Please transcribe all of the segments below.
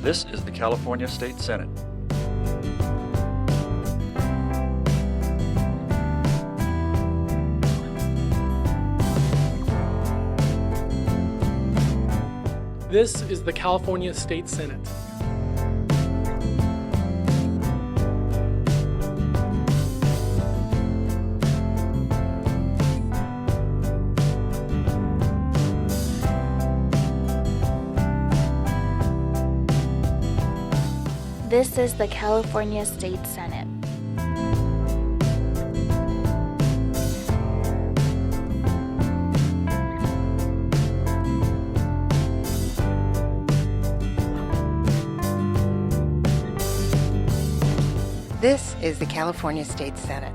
This is the California State Senate. This is the California State Senate. This is the California State Senate. This is the California State Senate.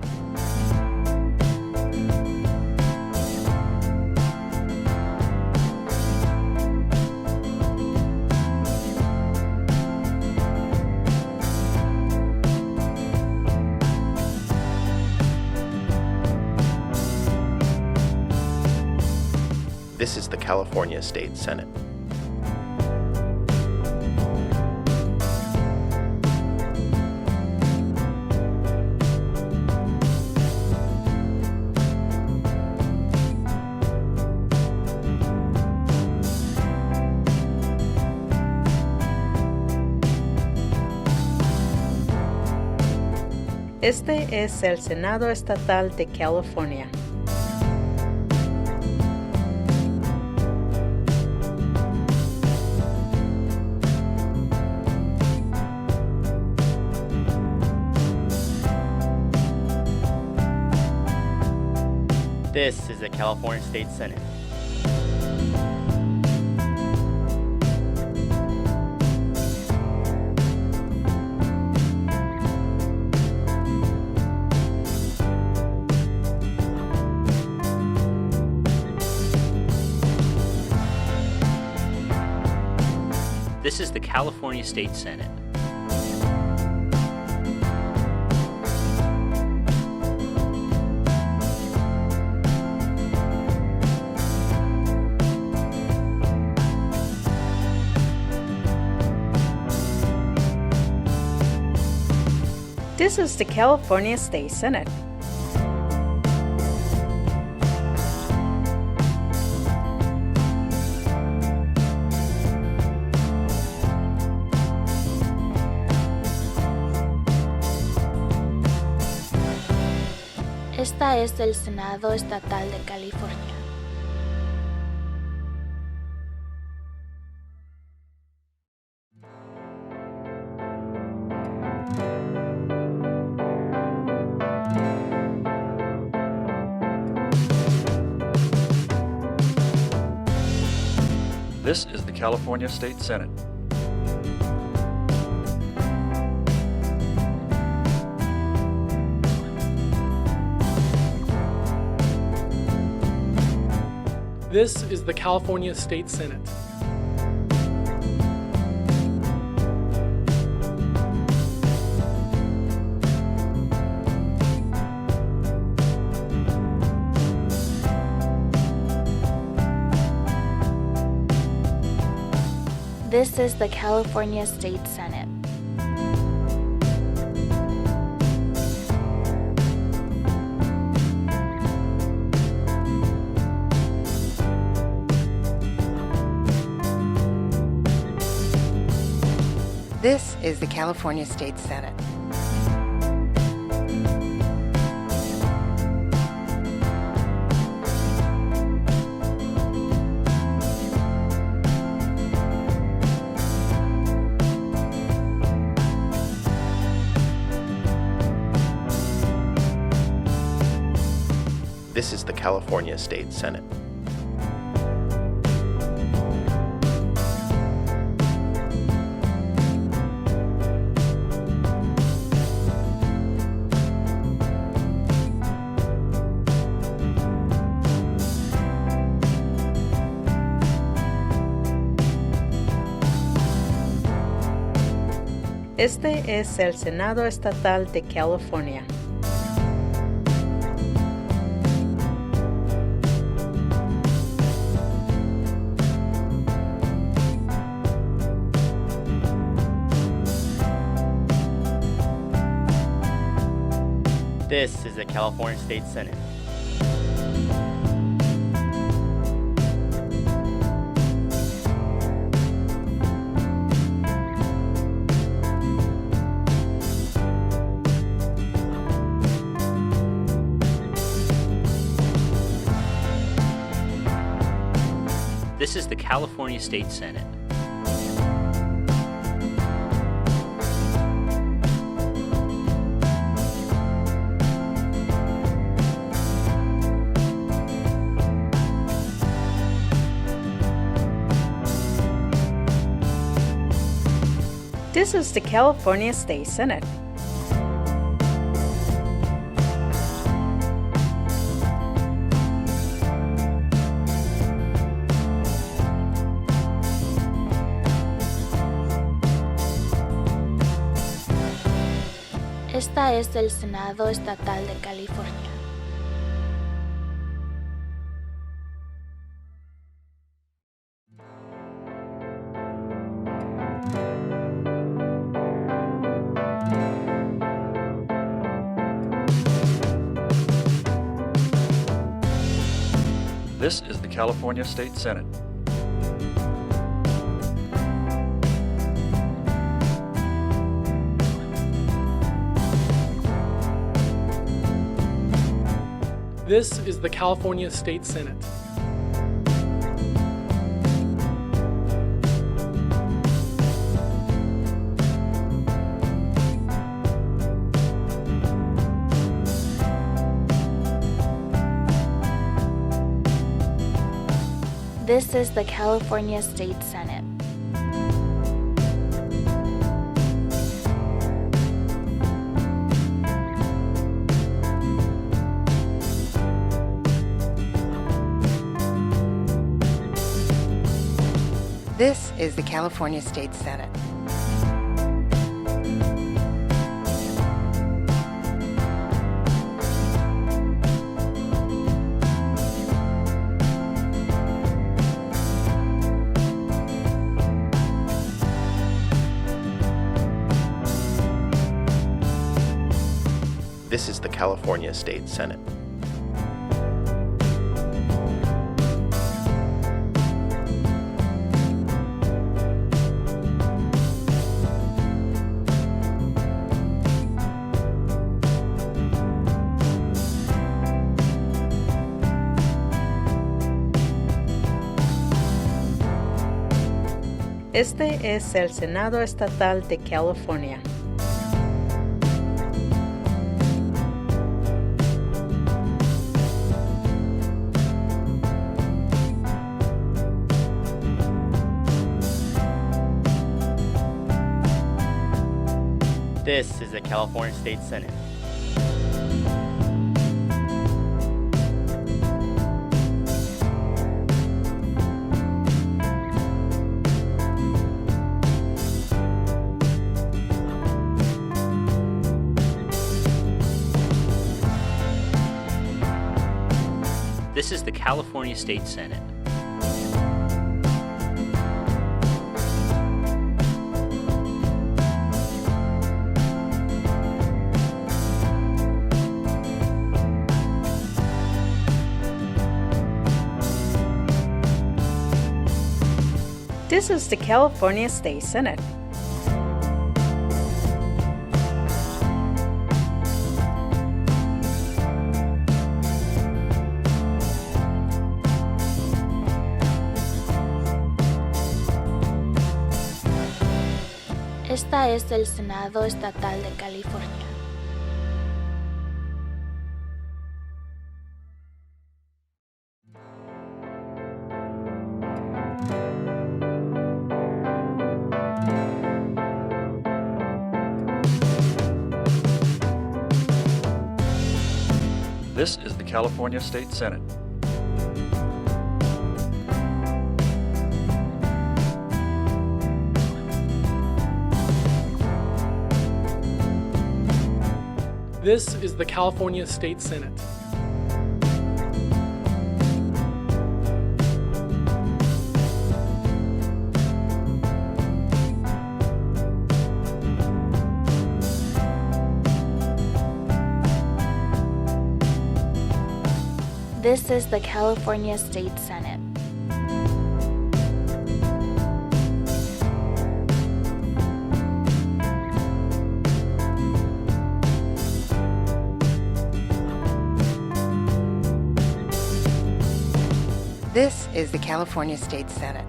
This is the California State Senate. Este es el Senado Estatal de California. This is the California State Senate. This is the California State Senate. This is the California State Senate. Esta es el Senado Estatal de California. This is the California State Senate. This is the California State Senate. This is the California State Senate. This is the California State Senate. This is the California State Senate. Este es el Senado Estatal de California. This is the California State Senate. This is the California State Senate. This is the California State Senate. Esta es el Senado Estatal de California. This is the California State Senate. This is the California State Senate. This is the California State Senate. This is the California State Senate. This is the California State Senate. Este es el Senado Estatal de California. This is the California State Senate. This is the California State Senate. This is the California State Senate. Esta es el Senado Estatal de California. This is the California State Senate. This is the California State Senate. This is the California State Senate. This is the California State Senate.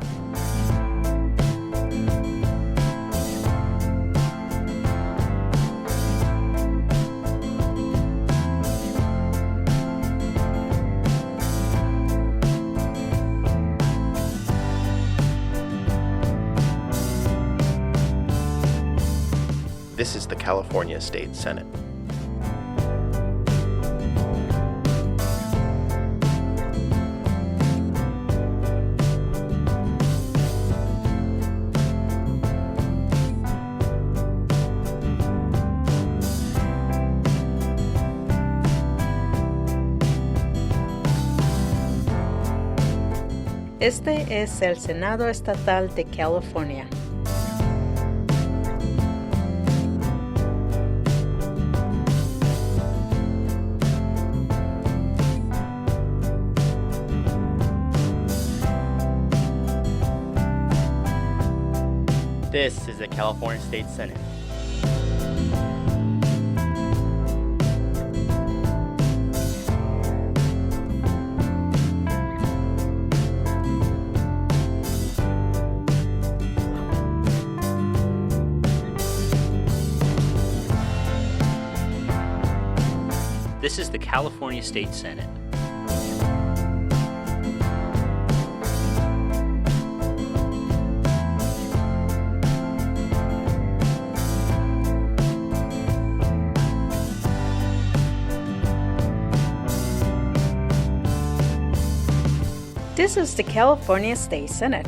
This is the California State Senate. Este es el Senado Estatal de California. This is the California State Senate. This is the California State Senate. This is the California State Senate.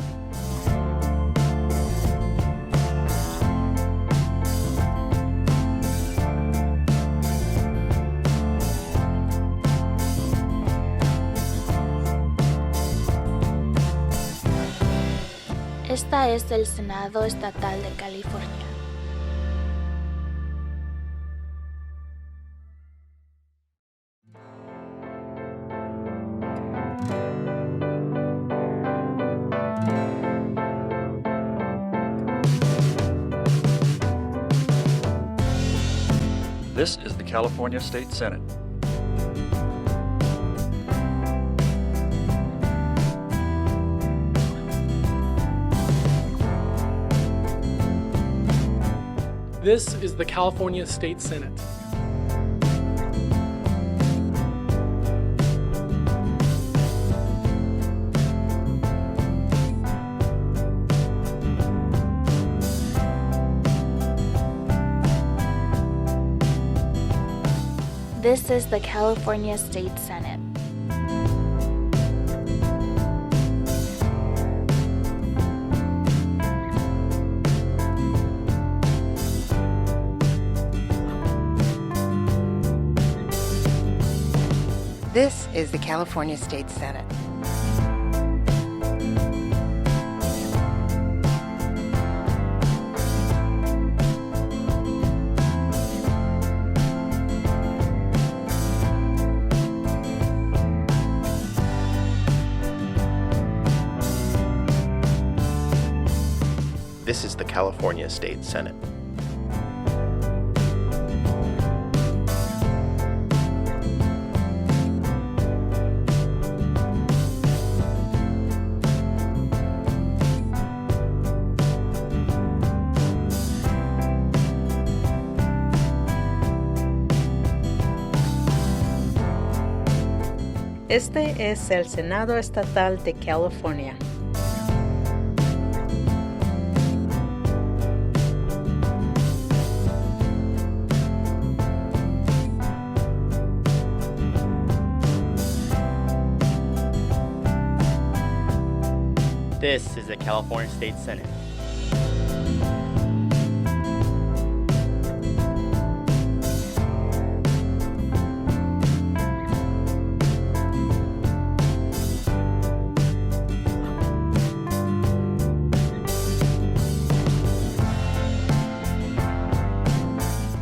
Esta es el Senado Estatal de California. This is the California State Senate. This is the California State Senate. This is the California State Senate. This is the California State Senate. This is the California State Senate. Este es el Senado Estatal de California. This is the California State Senate.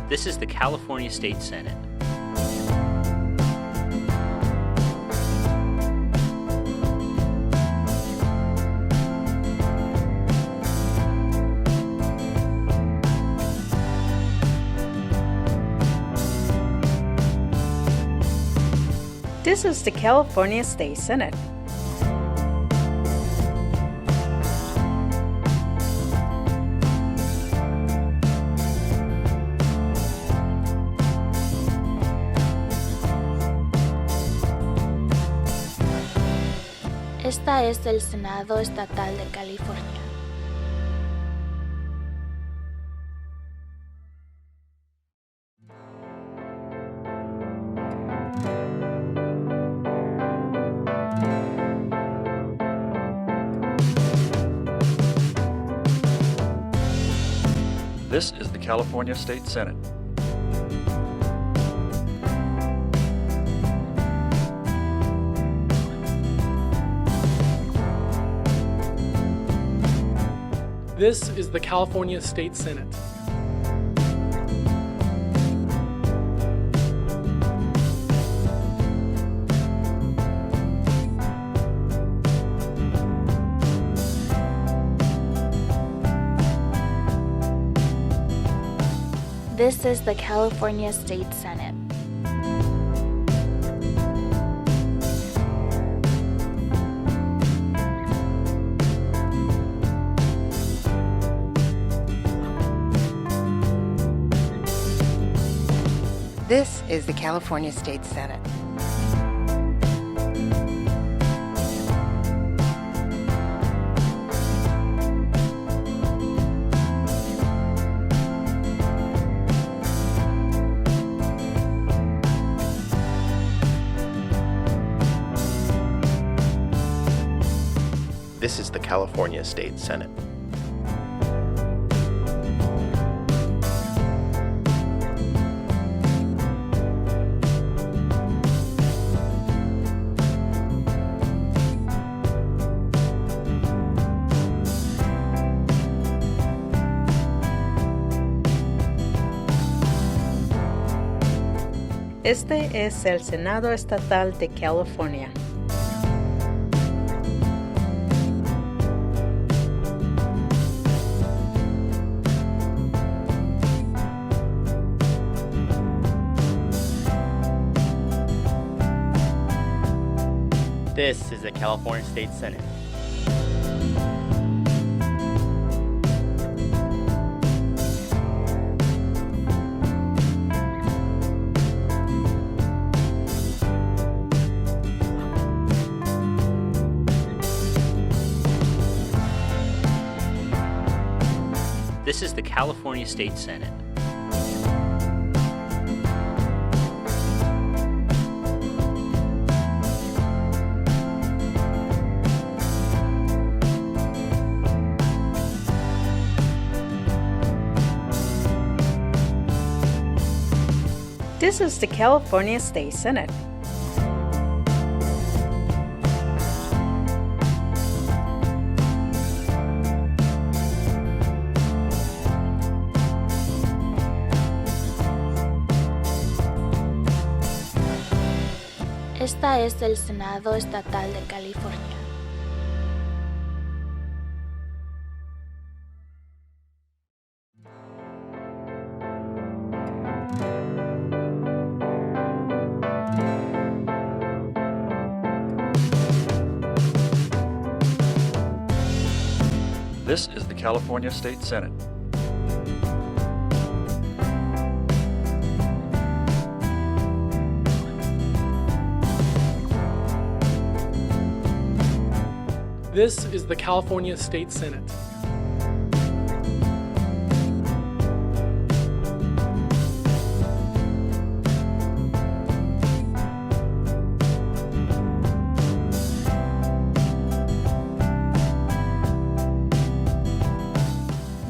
This is the California State Senate. This is the California State Senate. Esta es el Senado Estatal de California. This is the California State Senate. This is the California State Senate. This is the California State Senate. This is the California State Senate. This is the California State Senate. Este es el Senado Estatal de California. This is the California State Senate. This is the California State Senate. This is the California State Senate. Esta es el Senado Estatal de California. This is the California State Senate. This is the California State Senate.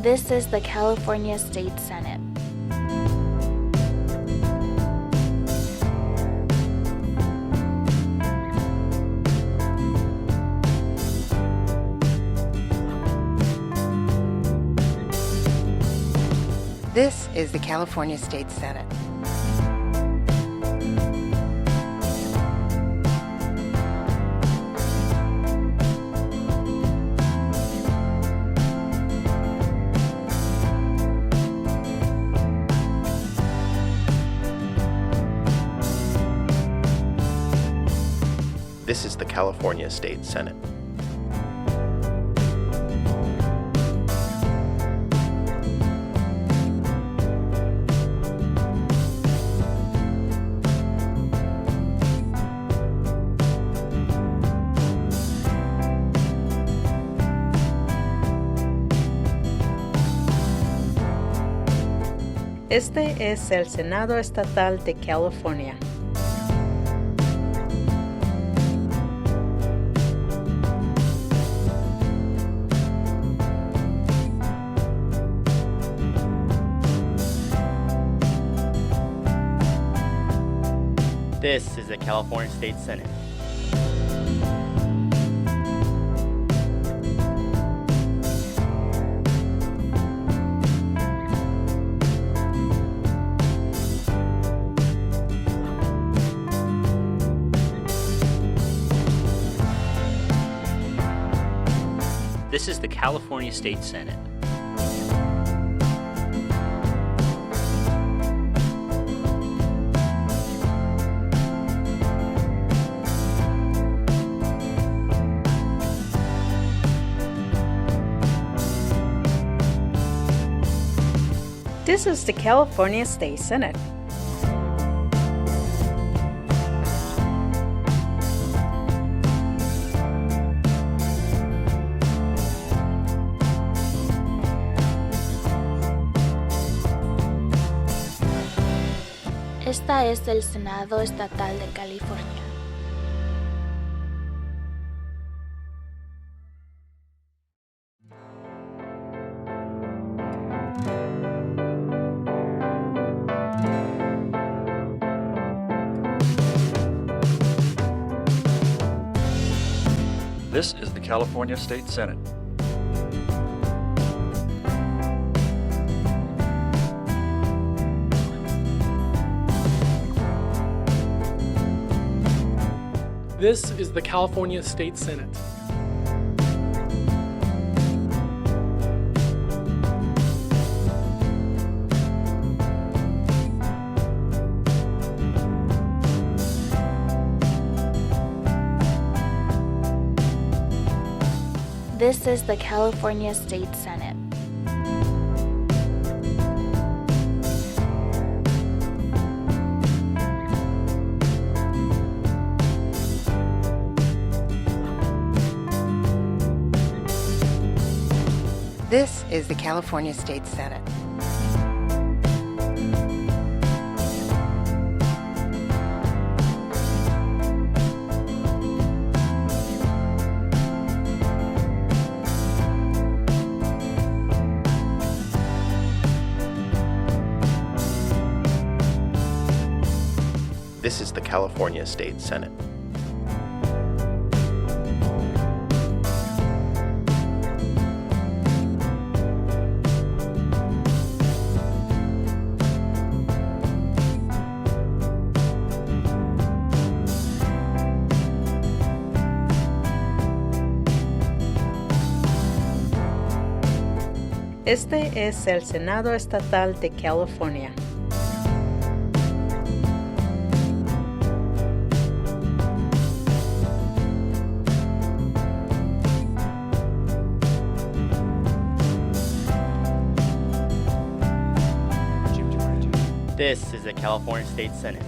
This is the California State Senate. This is the California State Senate. This is the California State Senate. Este es el Senado Estatal de California. This is the California State Senate. This is the California State Senate. This is the California State Senate. Esta es el Senado Estatal de California. This is the California State Senate. This is the California State Senate. This is the California State Senate. This is the California State Senate. This is the California State Senate. Este es el Senado Estatal de California. This is the California State Senate.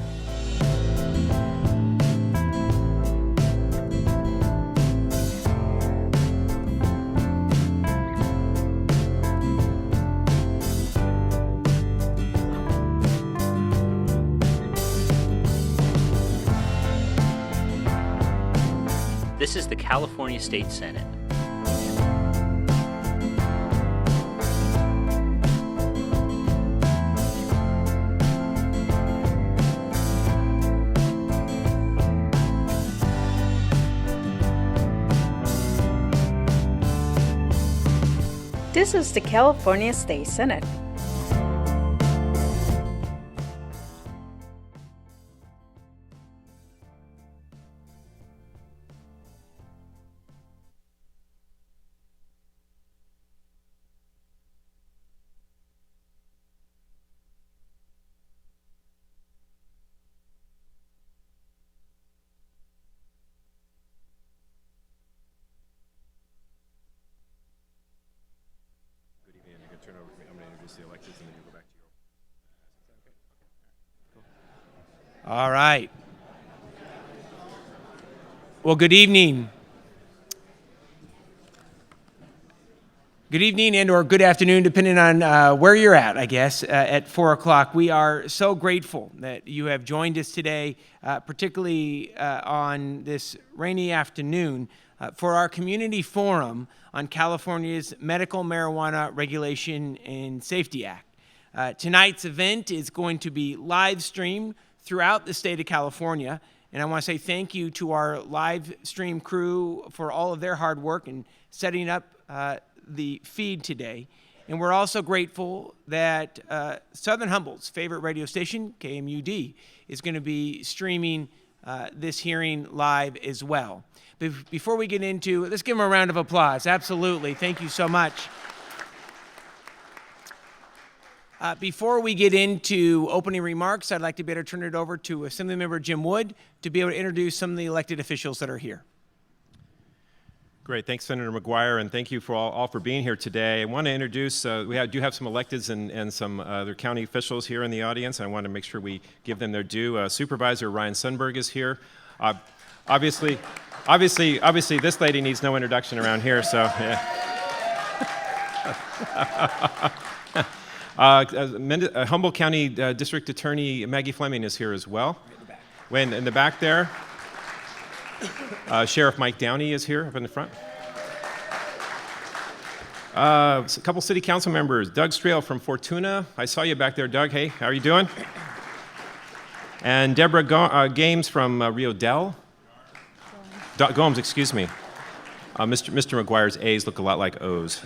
This is the California State Senate. This is the California State Senate. turn it over to me. I'm going to introduce the electeds, and then you'll go back to your. All right. Well, good evening. Good evening and or good afternoon, depending on where you're at, I guess, at 4 o'clock. We are so grateful that you have joined us today, particularly on this rainy afternoon, for our community forum on California's Medical Marijuana Regulation and Safety Act. Tonight's event is going to be live streamed throughout the state of California, and I want to say thank you to our live stream crew for all of their hard work in setting up the feed today. And we're also grateful that Southern Humboldt's favorite radio station, KMUD, is going to be streaming this hearing live as well. Before we get into, let's give them a round of applause. Absolutely. Thank you so much. Before we get into opening remarks, I'd like to be able to turn it over to Assemblymember Jim Wood to be able to introduce some of the elected officials that are here. Great. Thanks, Senator McGuire, and thank you for all for being here today. I want to introduce, we do have some electeds and some other county officials here in the audience. I want to make sure we give them their due. Supervisor Ryan Sundberg is here. Obviously, this lady needs no introduction around here, so yeah. Humboldt County District Attorney Maggie Fleming is here as well. In the back there. Sheriff Mike Downey is here up in the front. A couple city council members. Doug Strail from Fortuna. I saw you back there, Doug. Hey, how are you doing? And Deborah Games from Rio Del. Gomes, excuse me. Mr. McGuire's A's look a lot like O's.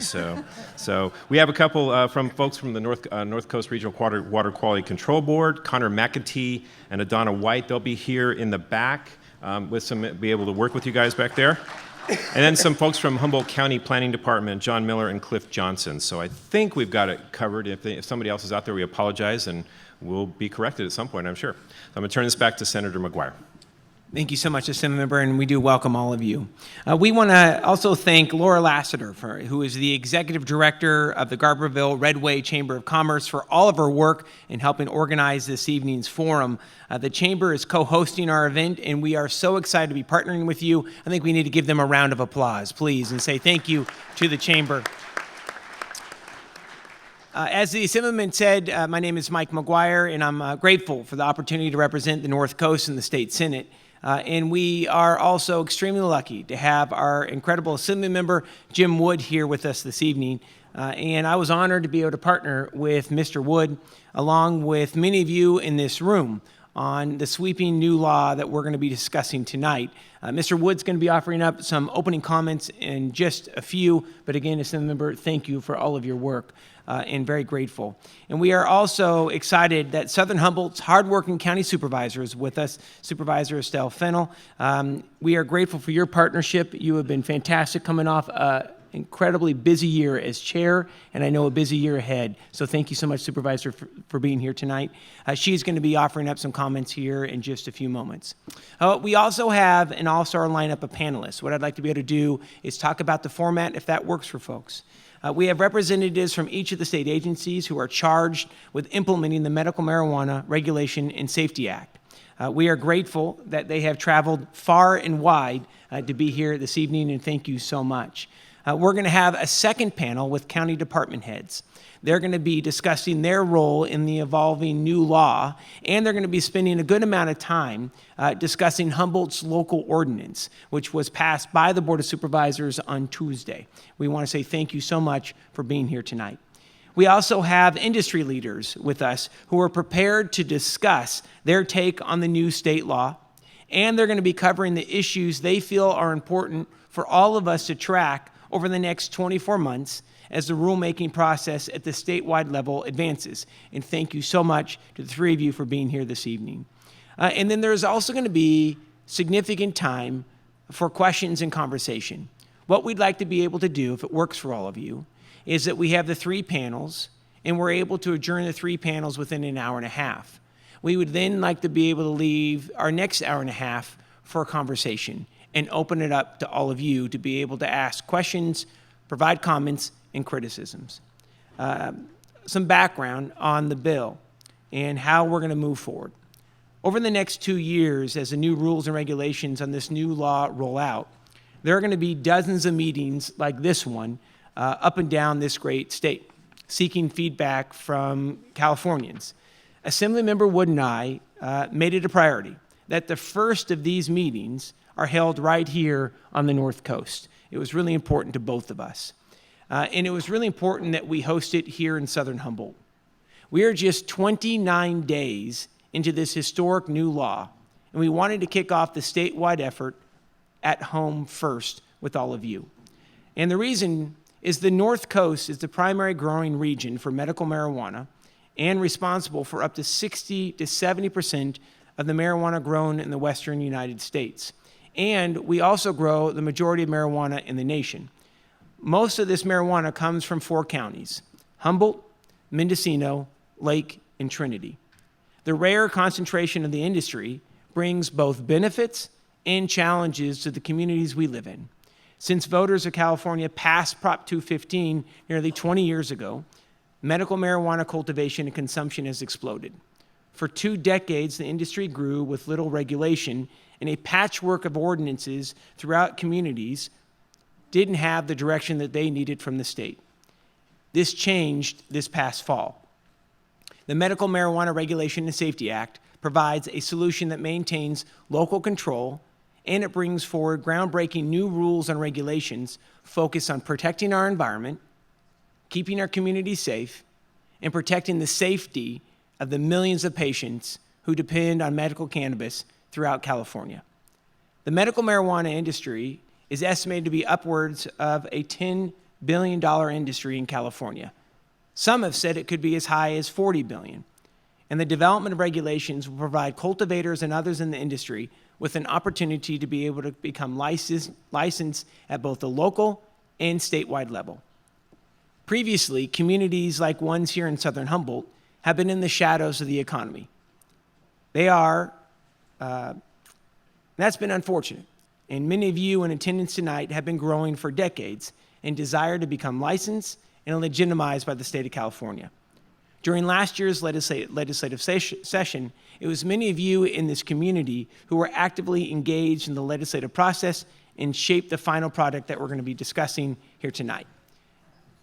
So we have a couple from folks from the North Coast Regional Water Quality Control Board, Connor McAtee and Adonna White. They'll be here in the back. Be able to work with you guys back there. And then some folks from Humboldt County Planning Department, John Miller and Cliff Johnson. So I think we've got it covered. If somebody else is out there, we apologize, and we'll be corrected at some point, I'm sure. So I'm going to turn this back to Senator McGuire. Thank you so much, Assemblymember, and we do welcome all of you. We want to also thank Laura Lassiter, who is the Executive Director of the Garberville Redway Chamber of Commerce, for all of her work in helping organize this evening's forum. The Chamber is co-hosting our event, and we are so excited to be partnering with you. I think we need to give them a round of applause, please, and say thank you to the Chamber. As the Assemblyman said, my name is Mike McGuire, and I'm grateful for the opportunity to represent the North Coast in the State Senate. And we are also extremely lucky to have our incredible Assemblymember Jim Wood here with us this evening. And I was honored to be able to partner with Mr. Wood, along with many of you in this room, on the sweeping new law that we're going to be discussing tonight. Mr. Wood's going to be offering up some opening comments in just a few, but again, Assemblymember, thank you for all of your work. And very grateful. And we are also excited that Southern Humboldt's hardworking county supervisor is with us, Supervisor Estelle Fennell. We are grateful for your partnership. You have been fantastic coming off an incredibly busy year as chair, and I know a busy year ahead. So thank you so much, Supervisor, for being here tonight. She's going to be offering up some comments here in just a few moments. We also have an all-star lineup of panelists. What I'd like to be able to do is talk about the format, if that works for folks. We have representatives from each of the state agencies who are charged with implementing the Medical Marijuana Regulation and Safety Act. We are grateful that they have traveled far and wide to be here this evening, and thank you so much. We're going to have a second panel with county department heads. They're going to be discussing their role in the evolving new law, and they're going to be spending a good amount of time discussing Humboldt's local ordinance, which was passed by the Board of Supervisors on Tuesday. We want to say thank you so much for being here tonight. We also have industry leaders with us who are prepared to discuss their take on the new state law, and they're going to be covering the issues they feel are important for all of us to track over the next 24 months as the rulemaking process at the statewide level advances. And thank you so much to the three of you for being here this evening. And then there's also going to be significant time for questions and conversation. What we'd like to be able to do, if it works for all of you, is that we have the three panels, and we're able to adjourn the three panels within an hour and a half. We would then like to be able to leave our next hour and a half for a conversation and open it up to all of you to be able to ask questions, provide comments, and criticisms. some background on the bill and how we're going to move forward. Over the next 2 years, as the new rules and regulations on this new law roll out, there are going to be dozens of meetings like this one up and down this great state, seeking feedback from Californians. Assemblymember Wood and I made it a priority that the first of these meetings are held right here on the North Coast. It was really important to both of us. And it was really important that we host it here in Southern Humboldt. We are just 29 days into this historic new law, and we wanted to kick off the statewide effort at home first with all of you. And the reason is the North Coast is the primary growing region for medical marijuana and responsible for up to 60 to 70% of the marijuana grown in the western United States. And we also grow the majority of marijuana in the nation. Most of this marijuana comes from 4 counties: Humboldt, Mendocino, Lake, and Trinity. The rare concentration of the industry brings both benefits and challenges to the communities we live in. Since voters of California passed Prop 215 nearly 20 years ago, medical marijuana cultivation and consumption has exploded. For 2 decades, the industry grew with little regulation, and a patchwork of ordinances throughout communities didn't have the direction that they needed from the state. This changed this past fall. The Medical Marijuana Regulation and Safety Act provides a solution that maintains local control, and it brings forward groundbreaking new rules and regulations focused on protecting our environment, keeping our communities safe, and protecting the safety of the millions of patients who depend on medical cannabis throughout California. The medical marijuana industry is estimated to be upwards of a $10 billion industry in California. Some have said it could be as high as $40 billion. And the development of regulations will provide cultivators and others in the industry with an opportunity to be able to become licensed at both the local and statewide level. Previously, communities like ones here in Southern Humboldt have been in the shadows of the economy. That's been unfortunate. And many of you in attendance tonight have been growing for decades and desire to become licensed and legitimized by the state of California. During last year's legislative session, it was many of you in this community who were actively engaged in the legislative process and shaped the final product that we're going to be discussing here tonight.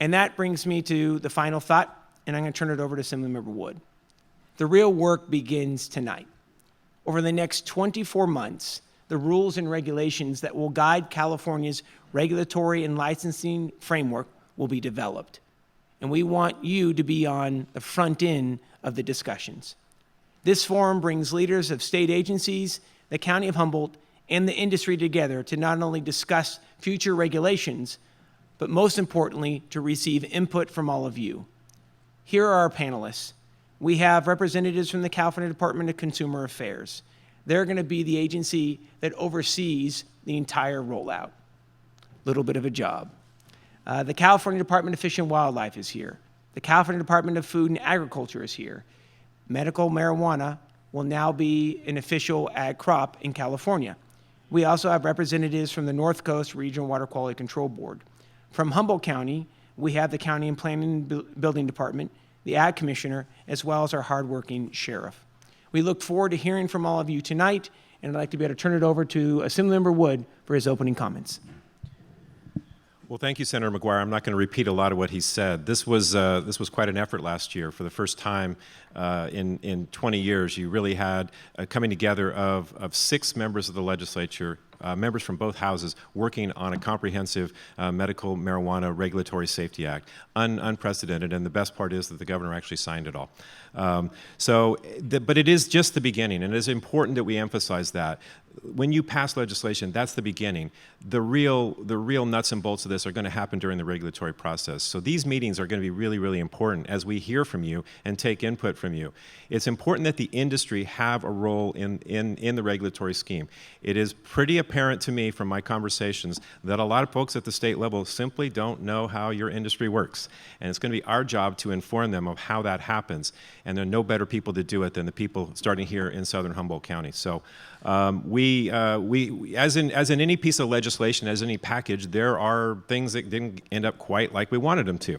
And that brings me to the final thought, and I'm going to turn it over to Assemblymember Wood. The real work begins tonight. Over the next 24 months, the rules and regulations that will guide California's regulatory and licensing framework will be developed. And we want you to be on the front end of the discussions. This forum brings leaders of state agencies, the County of Humboldt, and the industry together to not only discuss future regulations, but most importantly, to receive input from all of you. Here are our panelists. We have representatives from the California Department of Consumer Affairs. They're going to be the agency that oversees the entire rollout. Little bit of a job. The California Department of Fish and Wildlife is here. The California Department of Food and Agriculture is here. Medical marijuana will now be an official ag crop in California. We also have representatives from the North Coast Regional Water Quality Control Board. From Humboldt County, we have the County and Planning and Building Department, the Ag Commissioner, as well as our hardworking sheriff. We look forward to hearing from all of you tonight, and I'd like to be able to turn it over to Assemblymember Wood for his opening comments. Well, thank you, Senator McGuire. I'm not going to repeat a lot of what he said. This was quite an effort last year. For the first time in 20 years, you really had a coming together of 6 members of the legislature, members from both houses, working on a comprehensive medical marijuana regulatory safety act. Unprecedented, and the best part is that the governor actually signed it all. But it is just the beginning, and it is important that we emphasize that. When you pass legislation, that's the beginning. The real nuts and bolts of this are going to happen during the regulatory process. So these meetings are going to be really, really important as we hear from you and take input from you. It's important that the industry have a role in the regulatory scheme. It is pretty apparent to me from my conversations that a lot of folks at the state level simply don't know how your industry works. And it's going to be our job to inform them of how that happens. And there are no better people to do it than the people starting here in Southern Humboldt County. So we as in any piece of legislation, as any package, there are things that didn't end up quite like we wanted them to.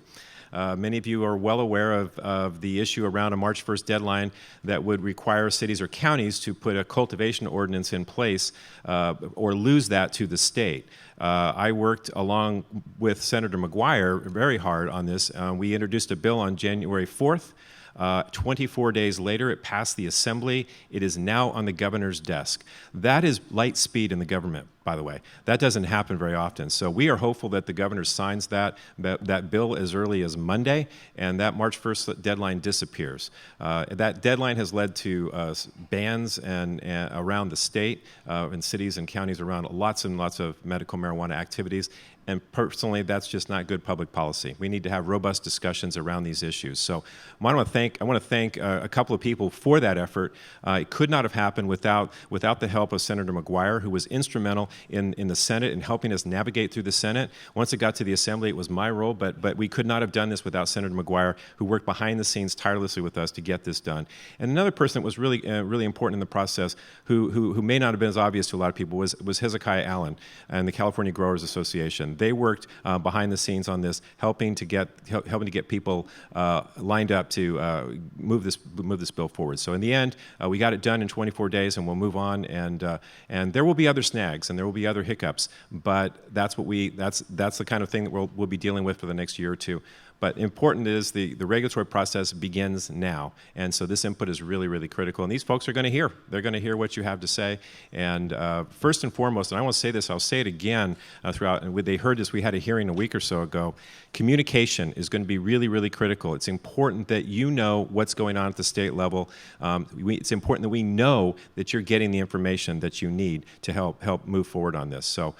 Many of you are well aware of the issue around a March 1st deadline that would require cities or counties to put a cultivation ordinance in place or lose that to the state. I worked along with Senator McGuire very hard on this. We introduced a bill on January 4th. 24 days later, it passed the Assembly. It is now on the governor's desk. That is light speed in the government, by the way. That doesn't happen very often. So we are hopeful that the governor signs that bill as early as Monday, and that March 1st deadline disappears. That deadline has led to bans and around the state and cities and counties around lots and lots of medical marijuana activities. And personally, that's just not good public policy. We need to have robust discussions around these issues. So I want to thank a couple of people for that effort. It could not have happened without the help of Senator McGuire, who was instrumental in the Senate in helping us navigate through the Senate. Once it got to the Assembly, it was my role, but we could not have done this without Senator McGuire, who worked behind the scenes tirelessly with us to get this done. And another person that was really important in the process, who may not have been as obvious to a lot of people, was Hezekiah Allen and the California Growers Association. They worked behind the scenes on this, helping to get people lined up to move this bill forward. So in the end, we got it done in 24 days, and we'll move on. And there will be other snags, and there will be other hiccups, but that's the kind of thing that we'll be dealing with for the next year or two. But important is the regulatory process begins now. And so this input is really, really critical. And these folks are going to hear. They're going to hear what you have to say. And first and foremost, and I want to say this, I'll say it again throughout, and they heard this, we had a hearing a week or so ago, communication is going to be really, really critical. It's important that you know what's going on at the state level. It's important that we know that you're getting the information that you need to help move forward on this. So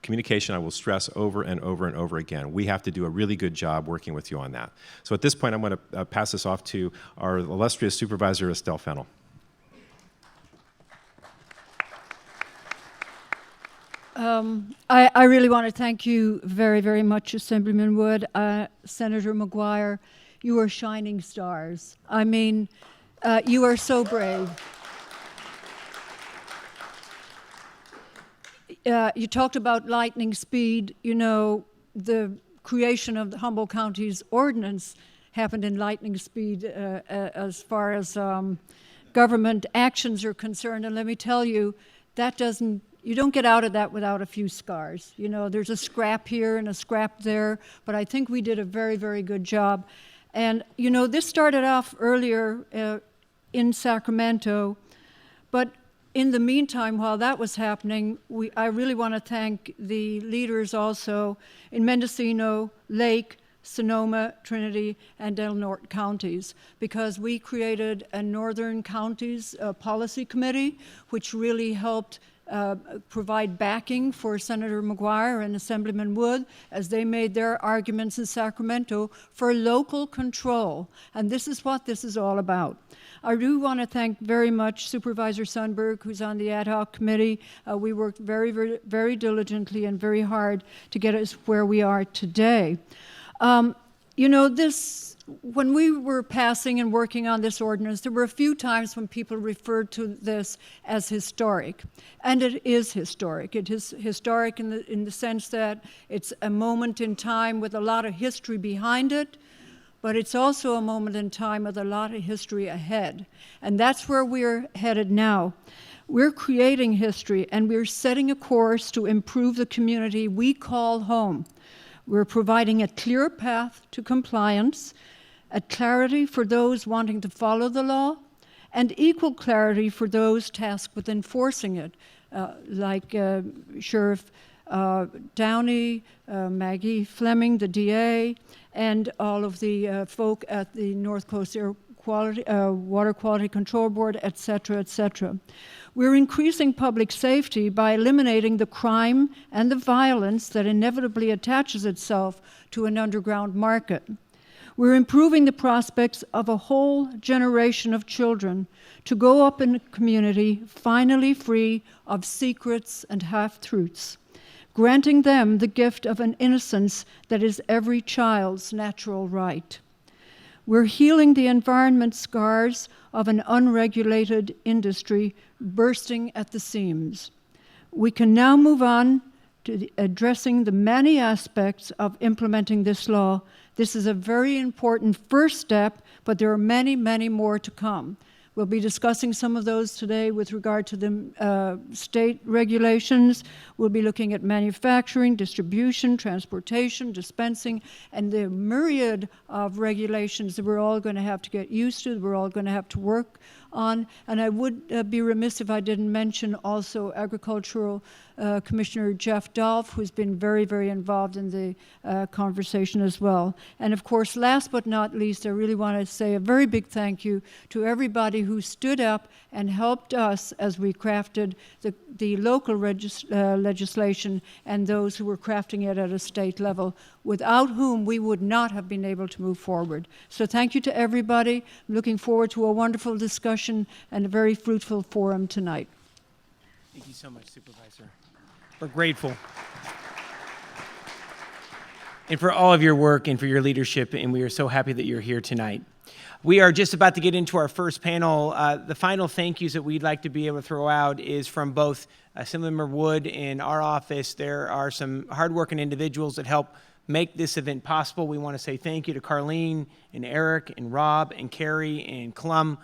communication, I will stress over and over and over again. We have to do a really good job working with you on that. So at this point, I'm going to pass this off to our illustrious supervisor, Estelle Fennell. I really want to thank you very, very much, Assemblyman Wood, Senator McGuire. You are shining stars. I mean, you are so brave. You talked about lightning speed. You know, the creation of the Humboldt County's ordinance happened in lightning speed as far as government actions are concerned. And let me tell you, you don't get out of that without a few scars. You know, there's a scrap here and a scrap there, but I think we did a very, very good job. And, you know, this started off earlier in Sacramento, but in the meantime, while that was happening, I really want to thank the leaders also in Mendocino, Lake, Sonoma, Trinity, and Del Norte counties, because we created a Northern Counties Policy Committee, which really helped provide backing for Senator McGuire and Assemblyman Wood as they made their arguments in Sacramento for local control. And this is what this is all about. I do want to thank very much Supervisor Sundberg, who's on the ad hoc committee. We worked very, very, very diligently and very hard to get us where we are today. You know, when we were passing and working on this ordinance, there were a few times when people referred to this as historic, and it is historic. It is historic in the sense that it's a moment in time with a lot of history behind it, but it's also a moment in time with a lot of history ahead, and that's where we're headed now. We're creating history, and we're setting a course to improve the community we call home. We're providing a clear path to compliance, a clarity for those wanting to follow the law, and equal clarity for those tasked with enforcing it, like Sheriff Downey, Maggie Fleming, the DA, and all of the folk at the North Coast Water Quality Control Board, et cetera, et cetera. We're increasing public safety by eliminating the crime and the violence that inevitably attaches itself to an underground market. We're improving the prospects of a whole generation of children to grow up in a community finally free of secrets and half-truths, granting them the gift of an innocence that is every child's natural right. We're healing the environment scars of an unregulated industry bursting at the seams. We can now move on to addressing the many aspects of implementing this law This is a very important first step, but there are many, many more to come. We'll be discussing some of those today with regard to the state regulations. We'll be looking at manufacturing, distribution, transportation, dispensing, and the myriad of regulations that we're all going to have to get used to, that we're all going to have to work on. And I would be remiss if I didn't mention also Agricultural Commissioner Jeff Dolph, who's been very, very involved in the conversation as well. And of course, last but not least, I really want to say a very big thank you to everybody who stood up and helped us as we crafted the local legislation and those who were crafting it at a state level, without whom we would not have been able to move forward. So thank you to everybody. I'm looking forward to a wonderful discussion and a very fruitful forum tonight. Thank you so much, Supervisor. We're grateful. And for all of your work and for your leadership, and we are so happy that you're here tonight. We are just about to get into our first panel. The final thank yous that we'd like to be able to throw out is from both Assemblymember Wood and our office. There are some hardworking individuals that help make this event possible. We want to say thank you to Carlene and Eric and Rob and Carrie and Clum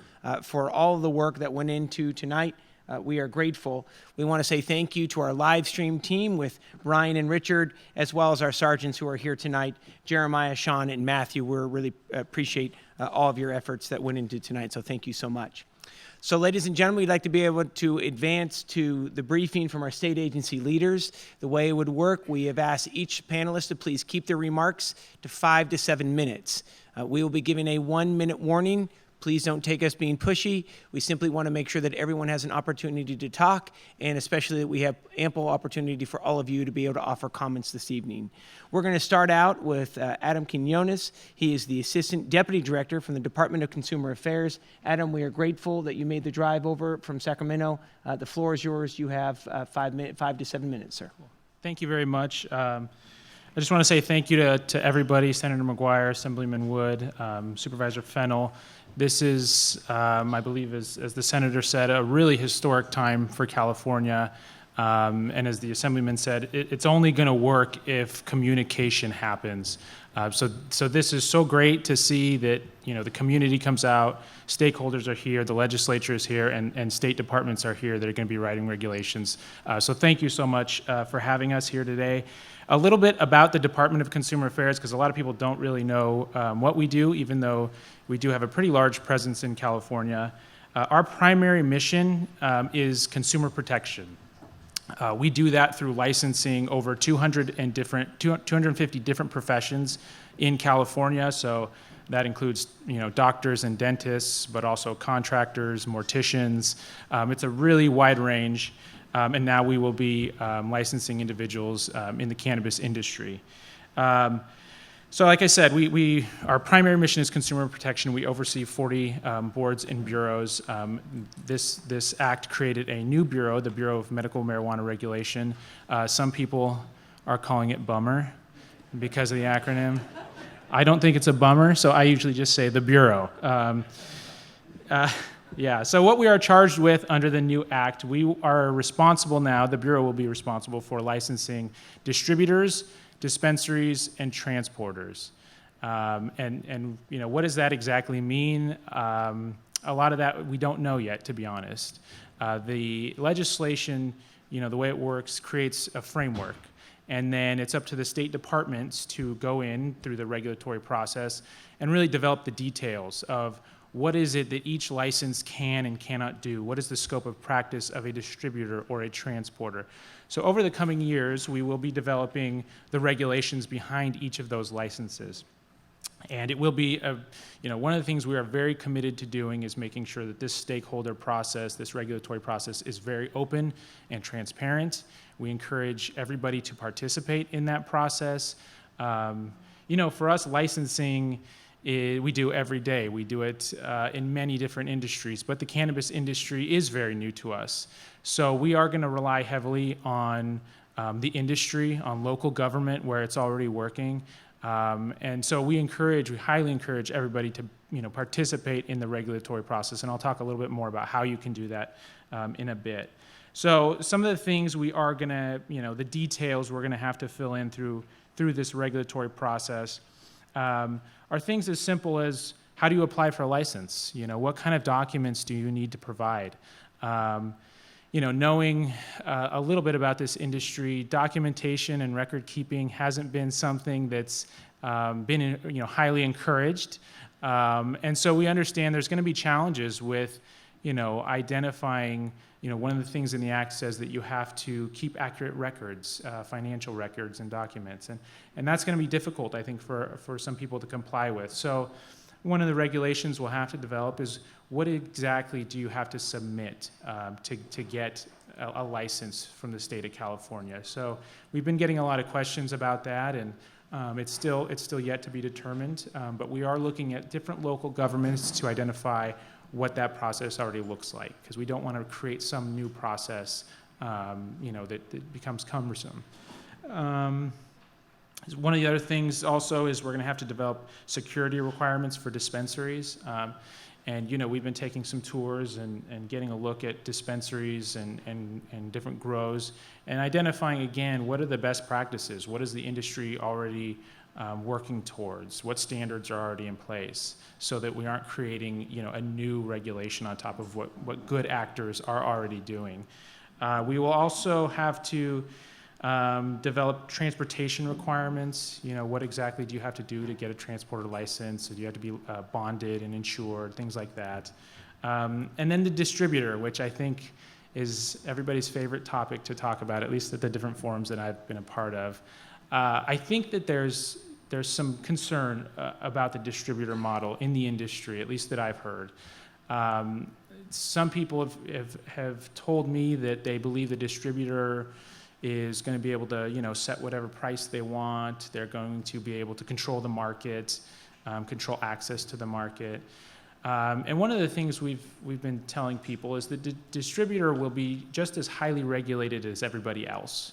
for all of the work that went into tonight. We are grateful. We want to say thank you to our live stream team with Brian and Richard, as well as our sergeants who are here tonight, Jeremiah, Sean, and Matthew. We really appreciate all of your efforts that went into tonight, so thank you so much. So ladies and gentlemen, we'd like to be able to advance to the briefing from our state agency leaders. The way it would work, we have asked each panelist to please keep their remarks to 5 to 7 minutes. We will be giving a 1-minute warning. Please don't take us being pushy. We simply want to make sure that everyone has an opportunity to talk, and especially that we have ample opportunity for all of you to be able to offer comments this evening. We're going to start out with Adam Quinones. He is the Assistant Deputy Director from the Department of Consumer Affairs. Adam, we are grateful that you made the drive over from Sacramento. The floor is yours. You have 5 to 7 minutes, sir. Thank you very much. I just want to say thank you to everybody, Senator McGuire, Assemblyman Wood, Supervisor Fennell. This is, I believe, as the Senator said, a really historic time for California. And as the Assemblyman said, it's only going to work if communication happens. So this is so great to see that the community comes out, stakeholders are here, the legislature is here, and state departments are here that are going to be writing regulations. So thank you so much for having us here today. A little bit about the Department of Consumer Affairs, because a lot of people don't really know what we do, even though we do have a pretty large presence in California. Our primary mission is consumer protection. We do that through licensing over 250 different professions in California. So that includes, doctors and dentists, but also contractors, morticians. It's a really wide range. And now we will be licensing individuals in the cannabis industry. So like I said, our primary mission is consumer protection. We oversee 40 boards and bureaus. This act created a new bureau, the Bureau of Medical Marijuana Regulation. Some people are calling it Bummer because of the acronym. I don't think it's a bummer, so I usually just say the Bureau. So what we are charged with under the new act, we are responsible now, the Bureau will be responsible for licensing distributors, dispensaries, and transporters. And what does that exactly mean? A lot of that we don't know yet, to be honest. The legislation, the way it works, creates a framework. And then it's up to the state departments to go in through the regulatory process and really develop the details of what is it that each license can and cannot do? What is the scope of practice of a distributor or a transporter? So over the coming years, we will be developing the regulations behind each of those licenses. And it will be, one of the things we are very committed to doing is making sure that this stakeholder process, this regulatory process, is very open and transparent. We encourage everybody to participate in that process. For us, licensing, we do every day. We do it in many different industries, but the cannabis industry is very new to us. So we are going to rely heavily on the industry, on local government where it's already working. And so we highly encourage everybody to participate in the regulatory process. And I'll talk a little bit more about how you can do that in a bit. So some of the things we are going to, the details we're going to have to fill in through this regulatory process. are things as simple as how do you apply for a license? What kind of documents do you need to provide? Knowing a little bit about this industry, documentation and record keeping hasn't been something that's been highly encouraged. And so we understand there's going to be challenges with identifying, one of the things in the Act says that you have to keep accurate records, financial records and documents. And that's going to be difficult, I think, for some people to comply with. So one of the regulations we'll have to develop is what exactly do you have to submit to get a license from the state of California. So we've been getting a lot of questions about that, and it's still yet to be determined. But we are looking at different local governments to identify what that process already looks like, because we don't want to create some new process that becomes cumbersome. One of the other things also is we're going to have to develop security requirements for dispensaries. And we've been taking some tours and getting a look at dispensaries and different grows and identifying, again, what are the best practices? What is the industry already working towards? What standards are already in place so that we aren't creating a new regulation on top of what good actors are already doing? We will also have to develop transportation requirements. What exactly do you have to do to get a transporter license? Do you have to be bonded and insured, things like that. And then the distributor, which I think is everybody's favorite topic to talk about, at least at the different forums that I've been a part of. I think that there's some concern about the distributor model in the industry, at least that I've heard. Some people have told me that they believe the distributor is going to be able to, set whatever price they want. They're going to be able to control the market, control access to the market. And one of the things we've been telling people is that the distributor will be just as highly regulated as everybody else.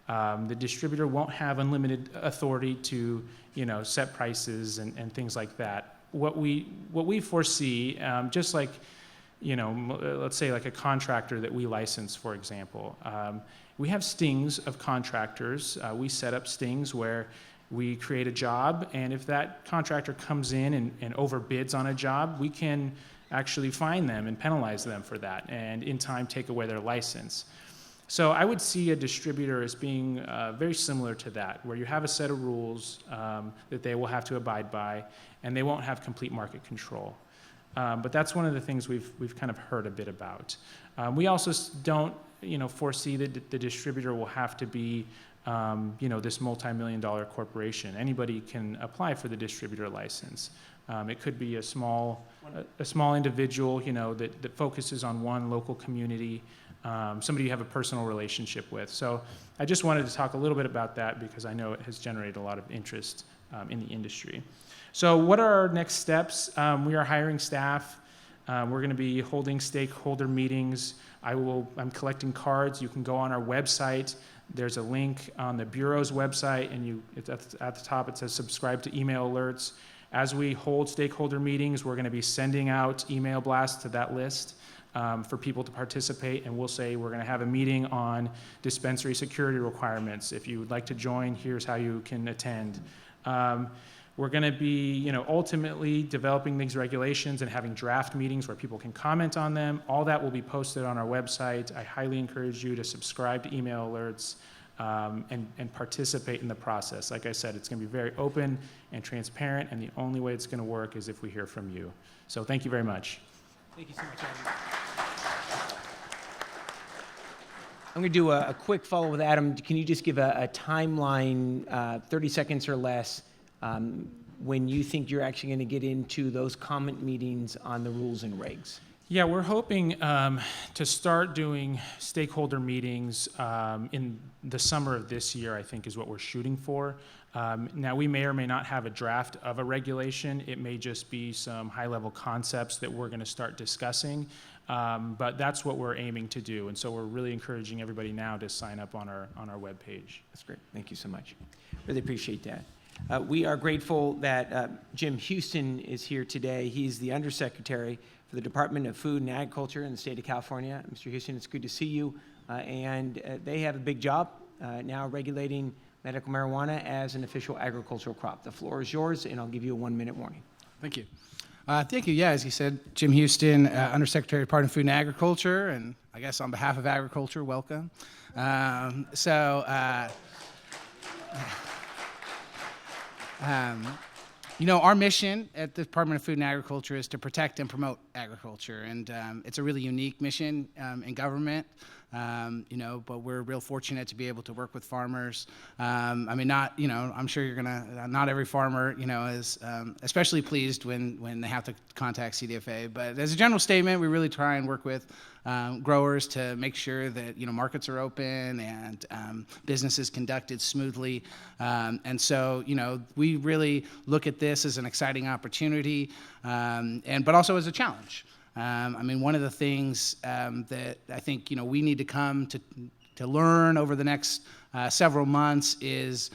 The distributor won't have unlimited authority to, set prices and things like that. What we foresee, just like, let's say like a contractor that we license, for example. We have stings of contractors. We set up stings where we create a job, and if that contractor comes in and overbids on a job, we can actually fine them and penalize them for that, and in time take away their license. So I would see a distributor as being very similar to that, where you have a set of rules that they will have to abide by, and they won't have complete market control. But that's one of the things we've kind of heard a bit about. We also don't foresee that the distributor will have to be this multi-million-dollar corporation. Anybody can apply for the distributor license. It could be a small individual that focuses on one local community, somebody you have a personal relationship with. So I just wanted to talk a little bit about that because I know it has generated a lot of interest in the industry. So what are our next steps? We are hiring staff. We're going to be holding stakeholder meetings. I'm collecting cards. You can go on our website. There's a link on the Bureau's website, and at the top it says subscribe to email alerts. As we hold stakeholder meetings, we're going to be sending out email blasts to that list for people to participate, and we'll say we're going to have a meeting on dispensary security requirements. If you would like to join, here's how you can attend. We're going to be, ultimately developing these regulations and having draft meetings where people can comment on them. All that will be posted on our website. I highly encourage you to subscribe to email alerts and participate in the process. Like I said, it's going to be very open and transparent, and the only way it's going to work is if we hear from you. So thank you very much. Thank you so much, Adam. I'm going to do a quick follow with Adam. Can you just give a timeline, 30 seconds or less, when you think you're actually going to get into those comment meetings on the rules and regs? Yeah, we're hoping to start doing stakeholder meetings in the summer of this year, I think is what we're shooting for. Now, we may or may not have a draft of a regulation. It may just be some high-level concepts that we're going to start discussing, but that's what we're aiming to do. And so we're really encouraging everybody now to sign up on our webpage. That's great. Thank you so much. Really appreciate that. We are grateful that Jim Houston is here today. He's the Undersecretary for the Department of Food and Agriculture in the state of California. Mr. Houston, it's good to see you. And they have a big job now regulating medical marijuana as an official agricultural crop. The floor is yours, and I'll give you a 1-minute warning. Thank you. Thank you. Yeah, as you said, Jim Houston, Undersecretary of Department of Food and Agriculture, and I guess on behalf of agriculture, welcome. Our mission at the Department of Food and Agriculture is to protect and promote agriculture, and it's a really unique mission in government. But we're real fortunate to be able to work with farmers. I'm sure not every farmer, is especially pleased when they have to contact CDFA. But as a general statement, we really try and work with growers to make sure that, markets are open and business is conducted smoothly. We really look at this as an exciting opportunity, but also as a challenge. One of the things that I think we need to come to learn over the next several months is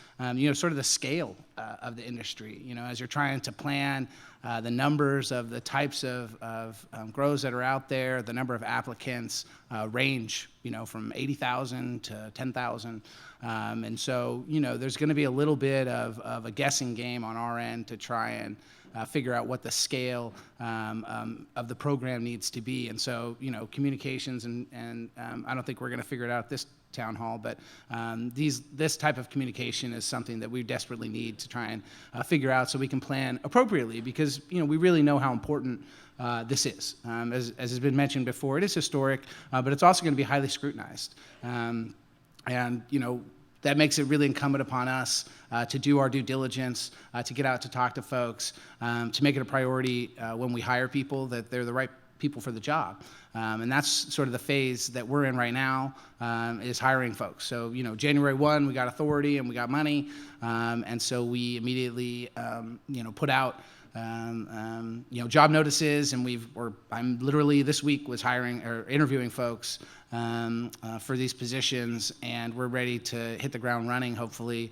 sort of the scale of the industry. As you're trying to plan the numbers of the types of grows that are out there, the number of applicants range from 80,000 to 10,000, there's going to be a little bit of a guessing game on our end to try and figure out what the scale of the program needs to be. And so, communications and I don't think we're going to figure it out at this town hall, but this type of communication is something that we desperately need to try and figure out so we can plan appropriately, because, we really know how important this is. As has been mentioned before, it is historic, but it's also going to be highly scrutinized. That makes it really incumbent upon us to do our due diligence, to get out to talk to folks, to make it a priority when we hire people that they're the right people for the job. And that's sort of the phase that we're in right now, is hiring folks. So, January 1, we got authority and we got money, and so we immediately, put out job notices, and I'm literally this week was hiring or interviewing folks for these positions, and we're ready to hit the ground running, hopefully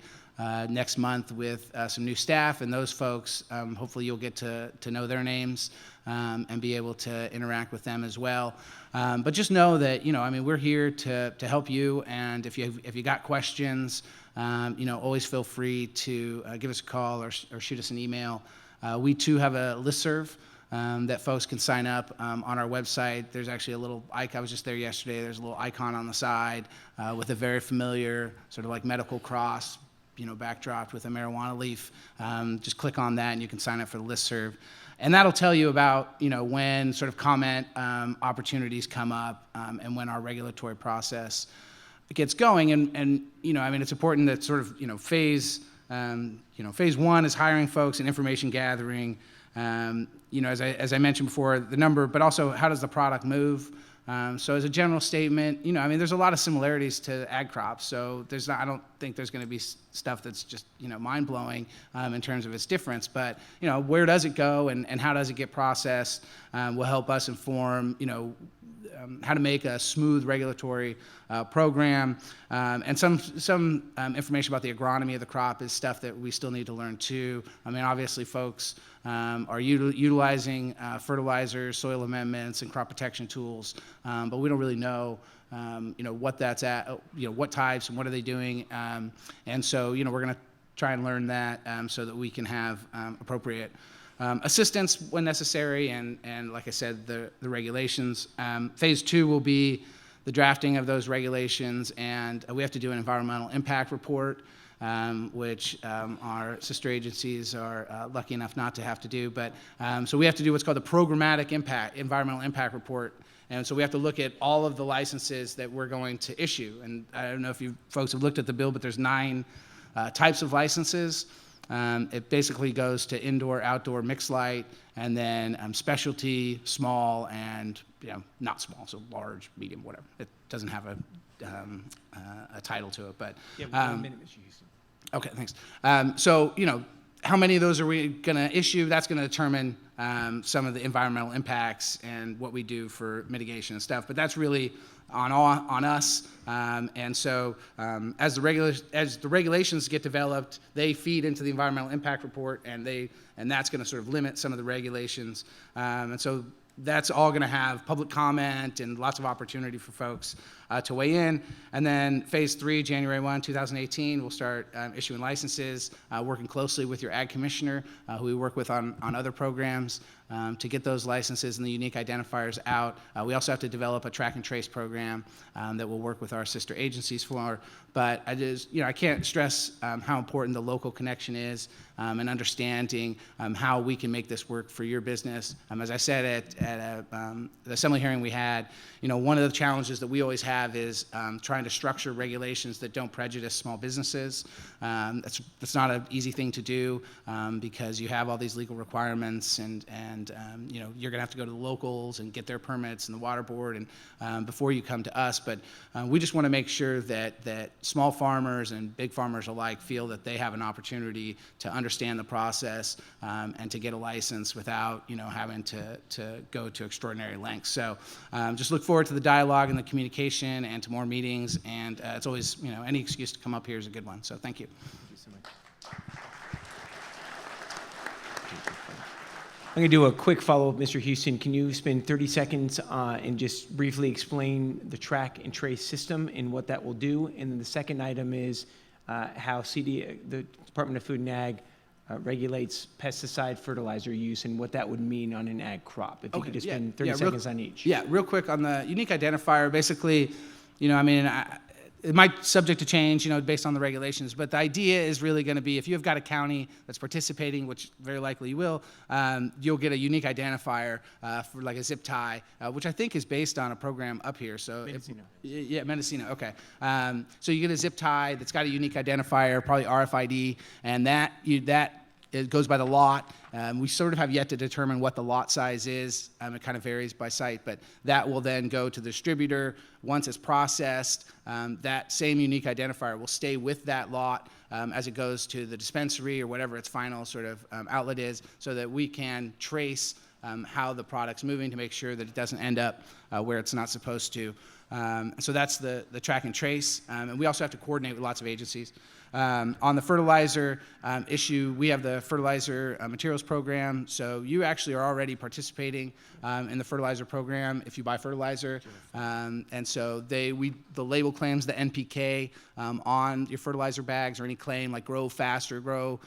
next month with some new staff, and those folks, hopefully you'll get to know their names and be able to interact with them as well. But just know that, we're here to help you, and if you got questions, always feel free to give us a call or shoot us an email. We too have a listserv that folks can sign up on our website. There's actually a little icon. I was just there yesterday. There's a little icon on the side with a very familiar sort of like medical cross, backdropped with a marijuana leaf. Just click on that and you can sign up for the listserv. And that'll tell you about, when sort of comment opportunities come up and when our regulatory process gets going. And it's important that sort of, phase one is hiring folks and information gathering. As I mentioned before, the number, but also how does the product move? So as a general statement, there's a lot of similarities to ag crops. So I don't think there's going to be stuff that's just, mind-blowing in terms of its difference. But, where does it go and how does it get processed will help us inform, how to make a smooth regulatory program. And some information about the agronomy of the crop is stuff that we still need to learn too. Obviously folks are utilizing fertilizers, soil amendments, and crop protection tools, but we don't really know what that's at, what types and what are they doing. And so, we're going to try and learn that so that we can have appropriate assistance when necessary, and like I said, the regulations. Phase 2 will be the drafting of those regulations, and we have to do an environmental impact report, which our sister agencies are lucky enough not to have to do. But so we have to do what's called the programmatic environmental impact report. And so we have to look at all of the licenses that we're going to issue. And I don't know if you folks have looked at the bill, but there's 9 types of licenses. It basically goes to indoor, outdoor, mixed light, and then specialty, small, and not small, so large, medium, whatever. It doesn't have a title to it, but yeah, we have a minute, Mr. Houston. Okay, thanks. So how many of those are we going to issue? That's going to determine some of the environmental impacts and what we do for mitigation and stuff. But that's really on us. And so as the regulations get developed, they feed into the environmental impact report, and that's going to sort of limit some of the regulations. And so that's all going to have public comment and lots of opportunity for folks to weigh in. And then phase 3, January 1, 2018, we'll start issuing licenses, working closely with your ag commissioner, who we work with on other programs, to get those licenses and the unique identifiers out. We also have to develop a track and trace program that we'll work with our sister agencies for. But I can't stress how important the local connection is, and understanding how we can make this work for your business. As I said at the assembly hearing we had, one of the challenges that we always have is trying to structure regulations that don't prejudice small businesses. That's not an easy thing to do, because you have all these legal requirements, and you're going to have to go to the locals and get their permits and the water board and before you come to us. But we just want to make sure that small farmers and big farmers alike feel that they have an opportunity to understand the process and to get a license without having to go to extraordinary lengths. So just look forward to the dialogue and the communication and to more meetings. And it's always, any excuse to come up here is a good one. So thank you. Thank you so much. I'm going to do a quick follow-up, Mr. Houston. Can you spend 30 seconds and just briefly explain the track and trace system and what that will do? And then the second item is how the Department of Food and Ag regulates pesticide fertilizer use and what that would mean on an ag crop. If you could just spend 30 seconds on each. Yeah, real quick on the unique identifier. Basically, it might subject to change, based on the regulations, but the idea is really going to be if you've got a county that's participating, which very likely you will, you'll get a unique identifier for like a zip tie, which I think is based on a program up here. So Mendocino, okay. So you get a zip tie that's got a unique identifier, probably RFID, and that it goes by the lot. We sort of have yet to determine what the lot size is. It kind of varies by site, but that will then go to the distributor. Once it's processed, that same unique identifier will stay with that lot as it goes to the dispensary or whatever its final sort of outlet is, so that we can trace how the product's moving to make sure that it doesn't end up where it's not supposed to. So that's the track and trace. And we also have to coordinate with lots of agencies. On the fertilizer issue, we have the fertilizer materials program. So you actually are already participating in the fertilizer program if you buy fertilizer. And so the label claims the NPK on your fertilizer bags, or any claim like grow faster, grow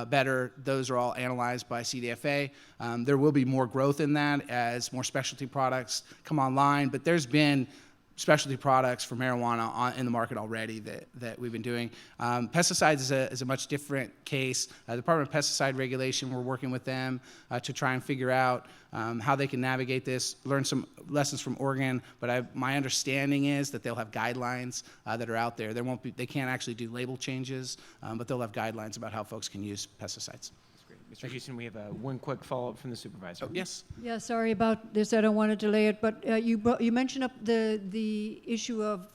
better. Those are all analyzed by CDFA. There will be more growth in that as more specialty products come online, but there's been specialty products for marijuana in the market already that we've been doing. Pesticides is a much different case. The Department of Pesticide Regulation, we're working with them to try and figure out how they can navigate this, learn some lessons from Oregon, but my understanding is that they'll have guidelines that are out there. They can't actually do label changes, but they'll have guidelines about how folks can use pesticides. Mr. Houston, we have one quick follow-up from the supervisor. Oh, yes. Yeah, sorry about this. I don't want to delay it, but you mentioned up the issue of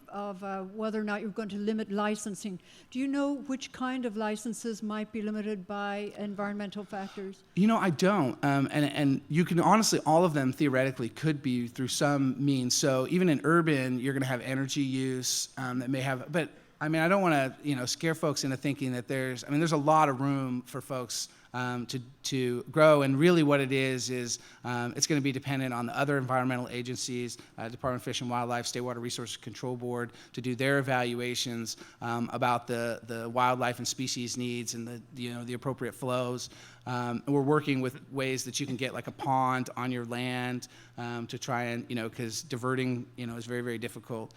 whether or not you're going to limit licensing. Do you know which kind of licenses might be limited by environmental factors? I don't. And you can honestly, all of them theoretically could be through some means. So even in urban, you're going to have energy use that may have, but I don't want to scare folks into thinking that there's a lot of room for folks to grow, and really what it is it's going to be dependent on the other environmental agencies, Department of Fish and Wildlife, State Water Resources Control Board, to do their evaluations about the wildlife and species needs and the appropriate flows. And we're working with ways that you can get like a pond on your land to try and, because diverting, is very, very difficult.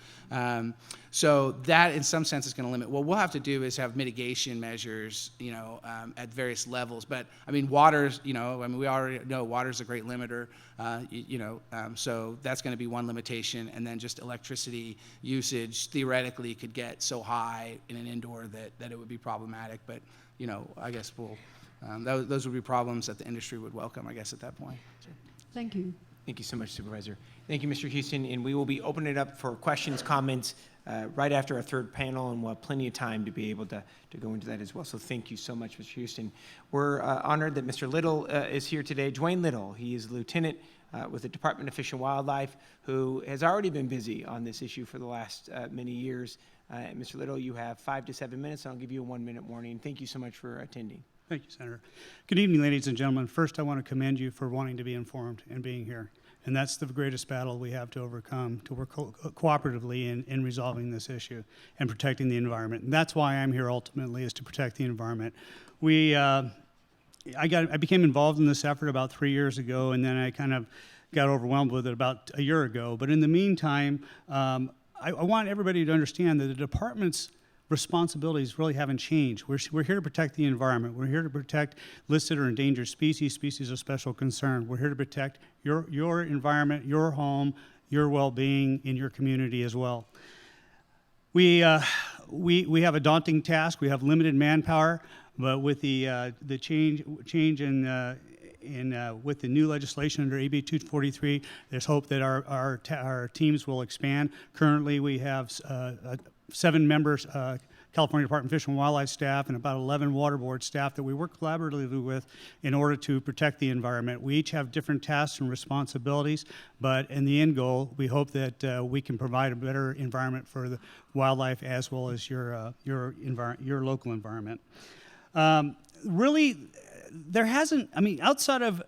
So that in some sense is going to limit. What we'll have to do is have mitigation measures, at various levels. But water's, we already know water's a great limiter, so that's going to be one limitation. And then just electricity usage theoretically could get so high in an indoor that it would be problematic. But, I guess those would be problems that the industry would welcome, I guess, at that point. Sure. Thank you. Thank you so much, Supervisor. Thank you, Mr. Houston. And we will be opening it up for questions, comments right after our third panel, and we'll have plenty of time to be able to go into that as well. So thank you so much, Mr. Houston. We're honored that Mr. Little is here today. Dwayne Little, he is Lieutenant with the Department of Fish and Wildlife, who has already been busy on this issue for the last many years. Mr. Little, you have 5 to 7 minutes, and I'll give you a 1-minute warning. Thank you so much for attending. Thank you, Senator. Good evening, ladies and gentlemen. First, I want to commend you for wanting to be informed and being here. And that's the greatest battle we have to overcome, to work cooperatively in resolving this issue and protecting the environment. And that's why I'm here ultimately, is to protect the environment. I became involved in this effort about 3 years ago, and then I kind of got overwhelmed with it about a year ago. But in the meantime, I want everybody to understand that the department's responsibilities really haven't changed. We're here to protect the environment. We're here to protect listed or endangered species, species of special concern. We're here to protect your environment, your home, your well-being in your community as well. We have a daunting task. We have limited manpower, but with the change with the new legislation under AB 243, there's hope that our teams will expand. Currently, we have 7 members, California Department of Fish and Wildlife staff, and about 11 water board staff that we work collaboratively with in order to protect the environment. We each have different tasks and responsibilities, but in the end goal, we hope that we can provide a better environment for the wildlife as well as your local environment. Really, there hasn't, outside of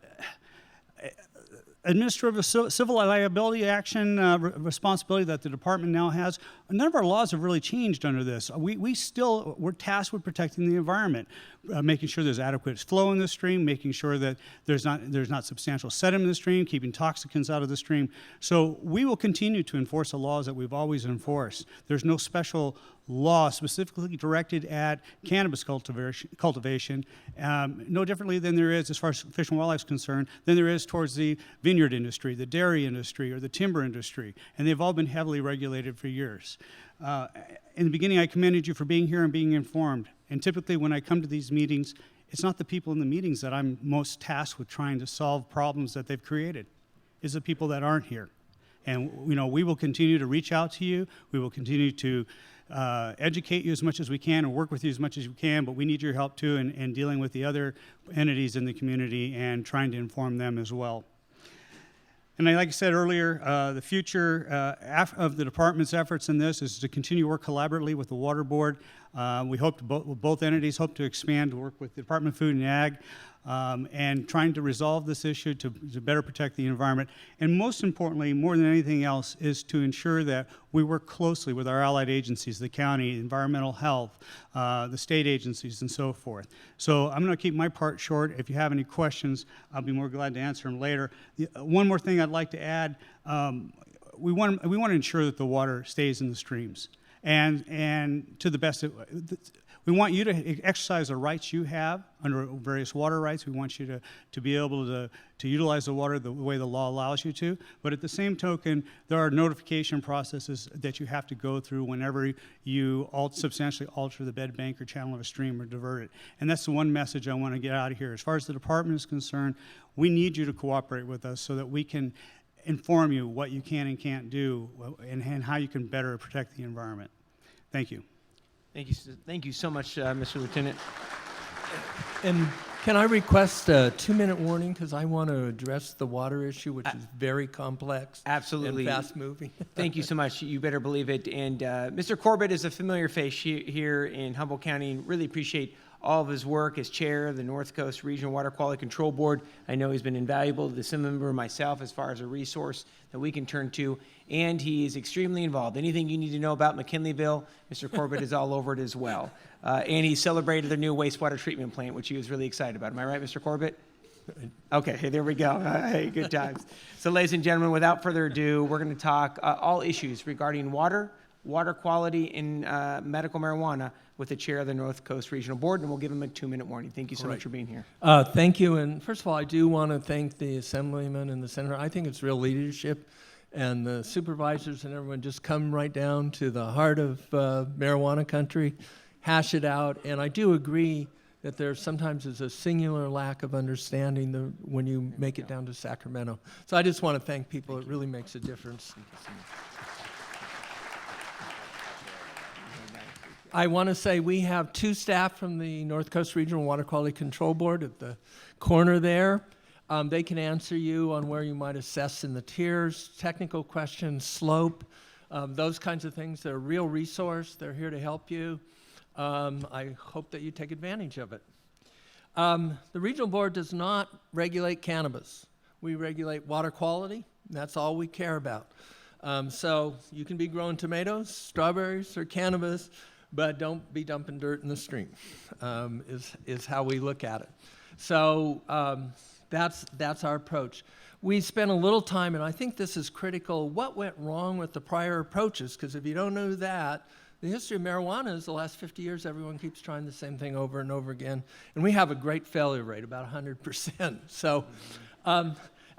administrative civil liability action responsibility that the department now has, none of our laws have really changed under this. We're tasked with protecting the environment, making sure there's adequate flow in the stream, making sure that there's not substantial sediment in the stream, keeping toxicants out of the stream. So we will continue to enforce the laws that we've always enforced. There's no special law specifically directed at cannabis cultivation, no differently than there is, as far as fish and wildlife is concerned, than there is towards the vineyard industry, the dairy industry, or the timber industry, and they've all been heavily regulated for years. In the beginning, I commended you for being here and being informed, and typically when I come to these meetings, it's not the people in the meetings that I'm most tasked with trying to solve problems that they've created. It's the people that aren't here. And we will continue to reach out to you. We will continue to educate you as much as we can and work with you as much as we can, but we need your help too in dealing with the other entities in the community and trying to inform them as well. And like I said earlier, the future of the department's efforts in this is to continue to work collaboratively with the Water Board. We hope both entities hope to expand to work with the Department of Food and Ag and trying to resolve this issue to better protect the environment. And most importantly, more than anything else, is to ensure that we work closely with our allied agencies, the county, environmental health, the state agencies, and so forth. So I'm going to keep my part short. If you have any questions, I'll be more glad to answer them later. One more thing I'd like to add, we want to ensure that the water stays in the streams. And to the best of, we want you to exercise the rights you have under various water rights. We want you to be able to utilize the water the way the law allows you to. But at the same token, there are notification processes that you have to go through whenever you substantially alter the bed bank or channel of a stream or divert it. And that's the one message I want to get out of here. As far as the department is concerned, we need you to cooperate with us so that we can inform you what you can and can't do and how you can better protect the environment. Thank you. Thank you so much, Mr. Lieutenant. And can I request a 2-minute warning because I want to address the water issue, which is very complex. Absolutely. And fast-moving. Thank you so much. You better believe it. And Mr. Corbett is a familiar face here in Humboldt County. Really appreciate all of his work as chair of the North Coast Regional Water Quality Control Board. I know he's been invaluable to the Assembly member and myself as far as a resource that we can turn to, and he is extremely involved. Anything you need to know about McKinleyville, Mr. Corbett is all over it as well. And he celebrated their new wastewater treatment plant, which he was really excited about. Am I right, Mr. Corbett? Okay, hey, there we go. Hey, good times. So, ladies and gentlemen, without further ado, we're going to talk all issues regarding water quality, and medical marijuana with the chair of the North Coast Regional Board, and we'll give him a 2-minute warning. Thank you so much for being here. Thank you. And first of all, I do want to thank the Assemblyman and the Senator. I think it's real leadership, and the supervisors and everyone just come right down to the heart of marijuana country, hash it out. And I do agree that there sometimes is a singular lack of understanding when you make it down to Sacramento. So I just want to thank people. It really makes a difference. I want to say we have 2 staff from the North Coast Regional Water Quality Control Board at the corner there. They can answer you on where you might assess in the tiers, technical questions, slope, those kinds of things. They're a real resource. They're here to help you. I hope that you take advantage of it. The regional board does not regulate cannabis. We regulate water quality. That's all we care about. So you can be growing tomatoes, strawberries, or cannabis, but don't be dumping dirt in the stream, is how we look at it. So that's our approach. We spent a little time, and I think this is critical, what went wrong with the prior approaches, because if you don't know that, the history of marijuana is the last 50 years, everyone keeps trying the same thing over and over again, and we have a great failure rate, about 100%. So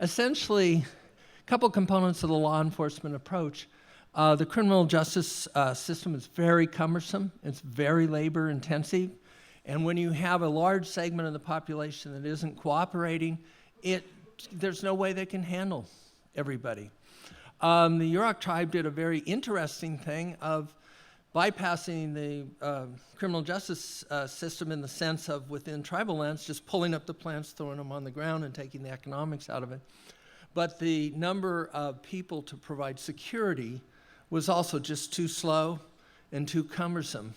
essentially, a couple components of the law enforcement approach. The criminal justice system is very cumbersome. It's very labor intensive. And when you have a large segment of the population that isn't cooperating, there's no way they can handle everybody. The Yurok tribe did a very interesting thing of bypassing the criminal justice system in the sense of within tribal lands, just pulling up the plants, throwing them on the ground, and taking the economics out of it. But the number of people to provide security was also just too slow and too cumbersome.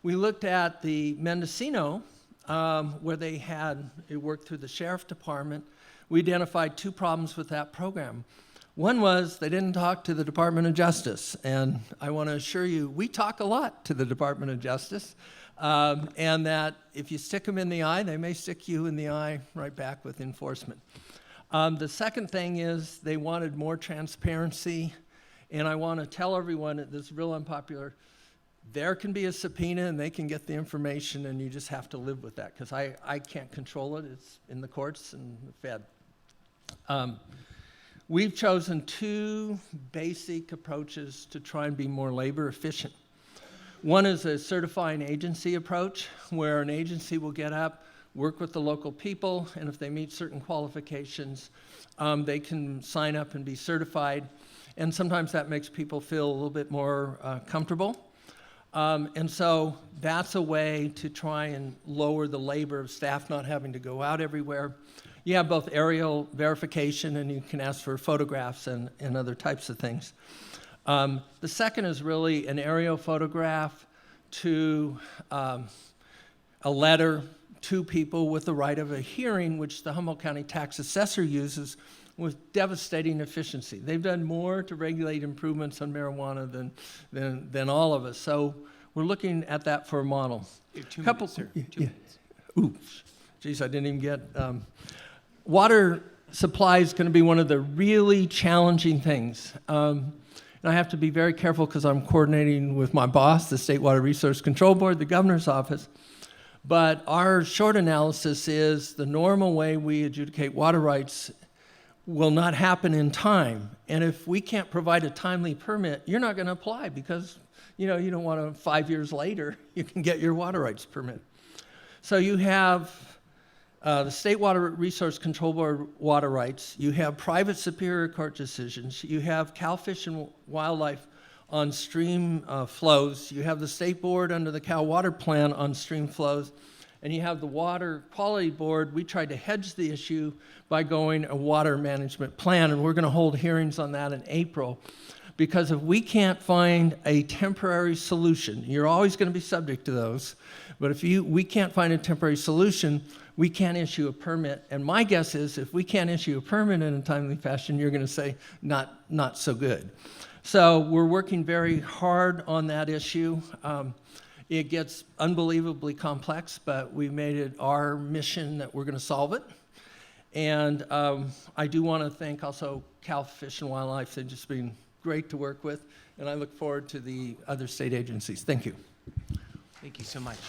We looked at the Mendocino, where it worked through the sheriff department. We identified two problems with that program. One was they didn't talk to the Department of Justice, and I want to assure you, we talk a lot to the Department of Justice, and that if you stick them in the eye, they may stick you in the eye right back with enforcement. The second thing is they wanted more transparency, and I want to tell everyone that this is real unpopular. There can be a subpoena and they can get the information, and you just have to live with that, because I can't control it. It's in the courts and the Fed. We've chosen two basic approaches to try and be more labor efficient. One is a certifying agency approach, where an agency will get up, work with the local people, and if they meet certain qualifications, they can sign up and be certified. And sometimes that makes people feel a little bit more comfortable. And so that's a way to try and lower the labor of staff not having to go out everywhere. You have both aerial verification, and you can ask for photographs and other types of things. The second is really an aerial photograph to a letter to people with the right of a hearing, which the Humboldt County tax assessor uses with devastating efficiency. They've done more to regulate improvements on marijuana than all of us. So we're looking at that for a model. You have 2 minutes, sir. 2 minutes. Ooh, geez, I didn't even get... water supply is going to be one of the really challenging things. And I have to be very careful because I'm coordinating with my boss, the State Water Resource Control Board, the governor's office. But our short analysis is the normal way we adjudicate water rights will not happen in time. And if we can't provide a timely permit, you're not going to apply, because you don't want to 5 years later, you can get your water rights permit. So you have the State Water Resource Control Board water rights, you have private Superior Court decisions, you have Cal Fish and Wildlife on stream flows, you have the State Board under the Cal Water Plan on stream flows, and you have the Water Quality Board. We tried to hedge the issue by going a water management plan, and we're going to hold hearings on that in April, because if we can't find a temporary solution, you're always going to be subject to those, but if we can't find a temporary solution, we can't issue a permit. And my guess is if we can't issue a permit in a timely fashion, you're going to say not so good. So we're working very hard on that issue. It gets unbelievably complex, but we made it our mission that we're going to solve it. And I do want to thank also Cal Fish and Wildlife. They've just been great to work with, and I look forward to the other state agencies. Thank you. Thank you so much.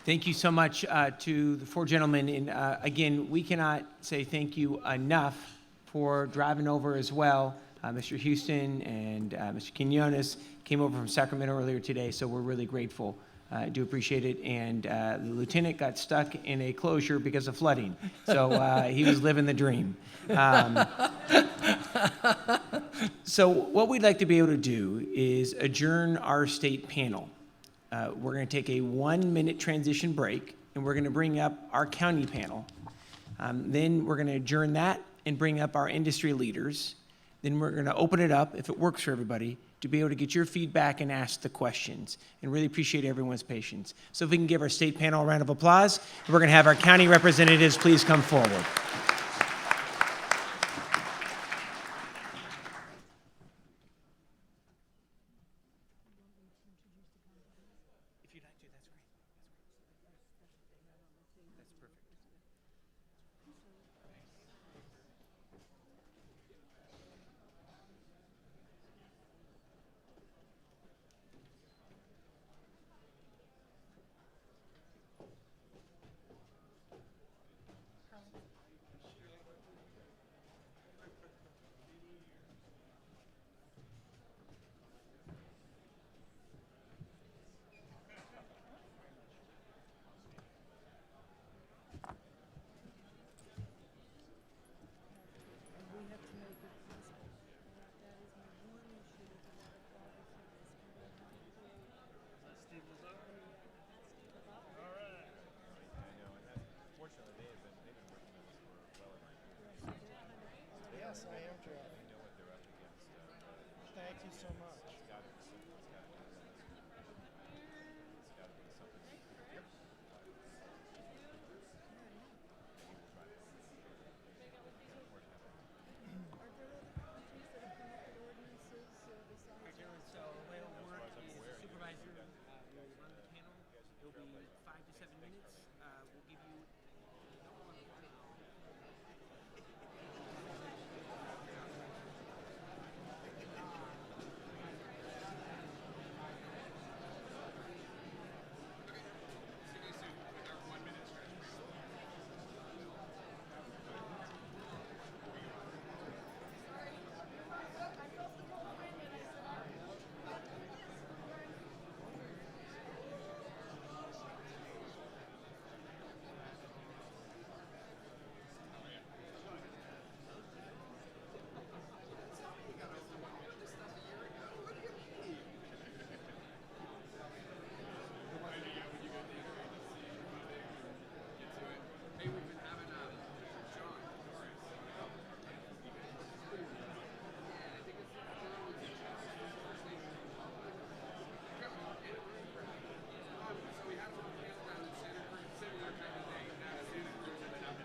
Thank you so much to the 4 gentlemen. And again, we cannot say thank you enough for driving over as well. Mr. Houston and Mr. Quinones came over from Sacramento earlier today, so we're really grateful. I do appreciate it. And the lieutenant got stuck in a closure because of flooding, so he was living the dream. So what we'd like to be able to do is adjourn our state panel. We're going to take a 1-minute transition break, and we're going to bring up our county panel. Then we're going to adjourn that and bring up our industry leaders. Then we're going to open it up, if it works for everybody, to be able to get your feedback and ask the questions. And really appreciate everyone's patience. So if we can give our state panel a round of applause, we're going to have our county representatives please come forward.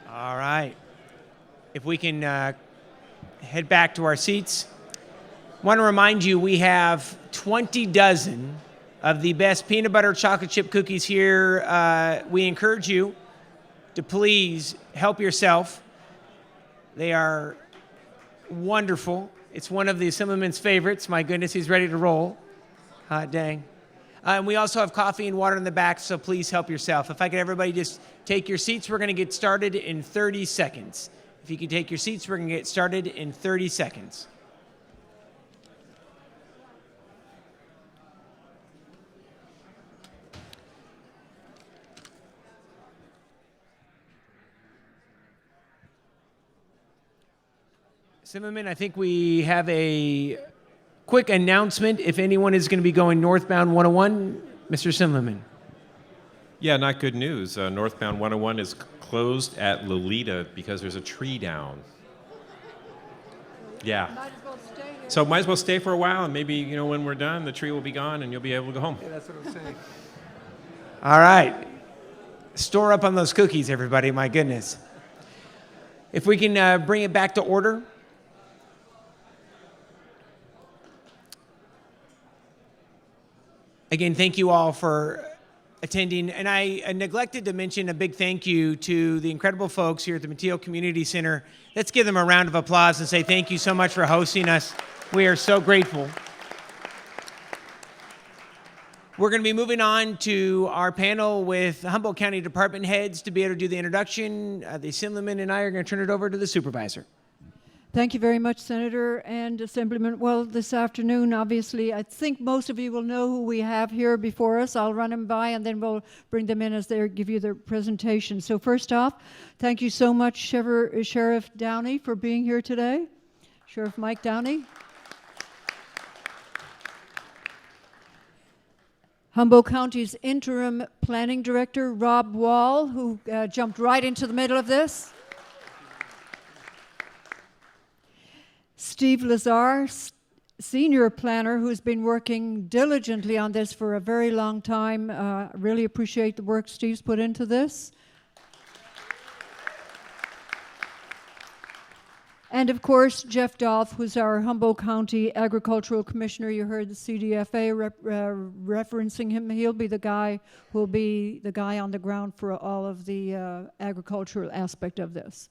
All right. If we can head back to our seats. I want to remind you we have 20 dozen of the best peanut butter chocolate chip cookies here. We encourage you to please help yourself. They are wonderful. It's one of the Assemblyman's favorites. My goodness, he's ready to roll. Hot dang. And we also have coffee and water in the back, so please help yourself. If I could everybody just take your seats, we're going to get started in 30 seconds. If you could take your seats, we're going to get started in 30 seconds. Assemblyman, I think we have a quick announcement if anyone is going to be going northbound 101. Mr. Assemblyman. Yeah, not good news. Northbound 101 is closed at Lolita because there's a tree down. Yeah. Might as well stay here. So might as well stay for a while, and maybe, you know, when we're done, the tree will be gone and you'll be able to go home. Yeah, that's what I'm saying. All right. Store up on those cookies, everybody. My goodness. If we can bring it back to order. Again, thank you all for attending. And I neglected to mention a big thank you to the incredible folks here at the Mateo Community Center. Let's give them a round of applause and say thank you so much for hosting us. We are so grateful. We're going to be moving on to our panel with Humboldt County Department heads to be able to do the introduction. The Assemblyman and I are going to turn it over to the supervisor. Thank you very much, Senator and Assemblyman. Well, this afternoon, obviously, I think most of you will know who we have here before us. I'll run them by, and then we'll bring them in as they give you their presentation. So first off, thank you so much, Sheriff Downey, for being here today. Sheriff Mike Downey. Humboldt County's interim planning director, Rob Wall, who jumped right into the middle of this. Steve Lazar, senior planner, who's been working diligently on this for a very long time. Really appreciate the work Steve's put into this. And of course, Jeff Dolph, who's our Humboldt County Agricultural Commissioner. You heard the CDFA referencing him. He'll be the guy who'll be the guy on the ground for all of the agricultural aspect of this.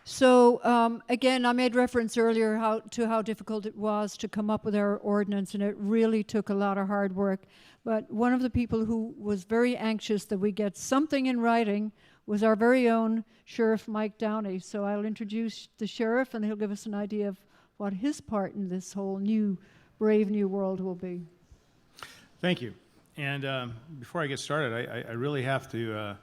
So again, I made reference earlier to how difficult it was to come up with our ordinance, and it really took a lot of hard work. But one of the people who was very anxious that we get something in writing was our very own Sheriff Mike Downey. So I'll introduce the sheriff, and he'll give us an idea of what his part in this whole new, brave new world will be. Thank you. And before I get started, I really have to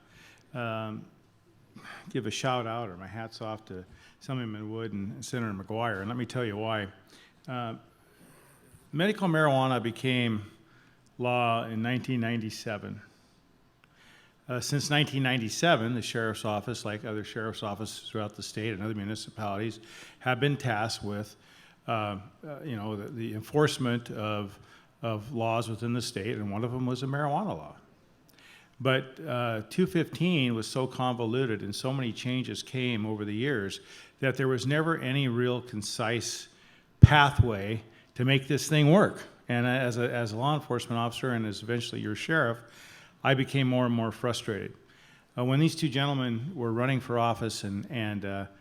give a shout out, or my hat's off, to Assemblyman Wood and Senator McGuire, and let me tell you why. Medical marijuana became law in 1997. Since 1997, the Sheriff's Office, like other Sheriff's offices throughout the state and other municipalities, have been tasked with the enforcement of laws within the state, and one of them was a marijuana law. But 215 was so convoluted and so many changes came over the years that there was never any real concise pathway to make this thing work. And as a law enforcement officer and as eventually your sheriff, I became more and more frustrated. When these two gentlemen were running for office and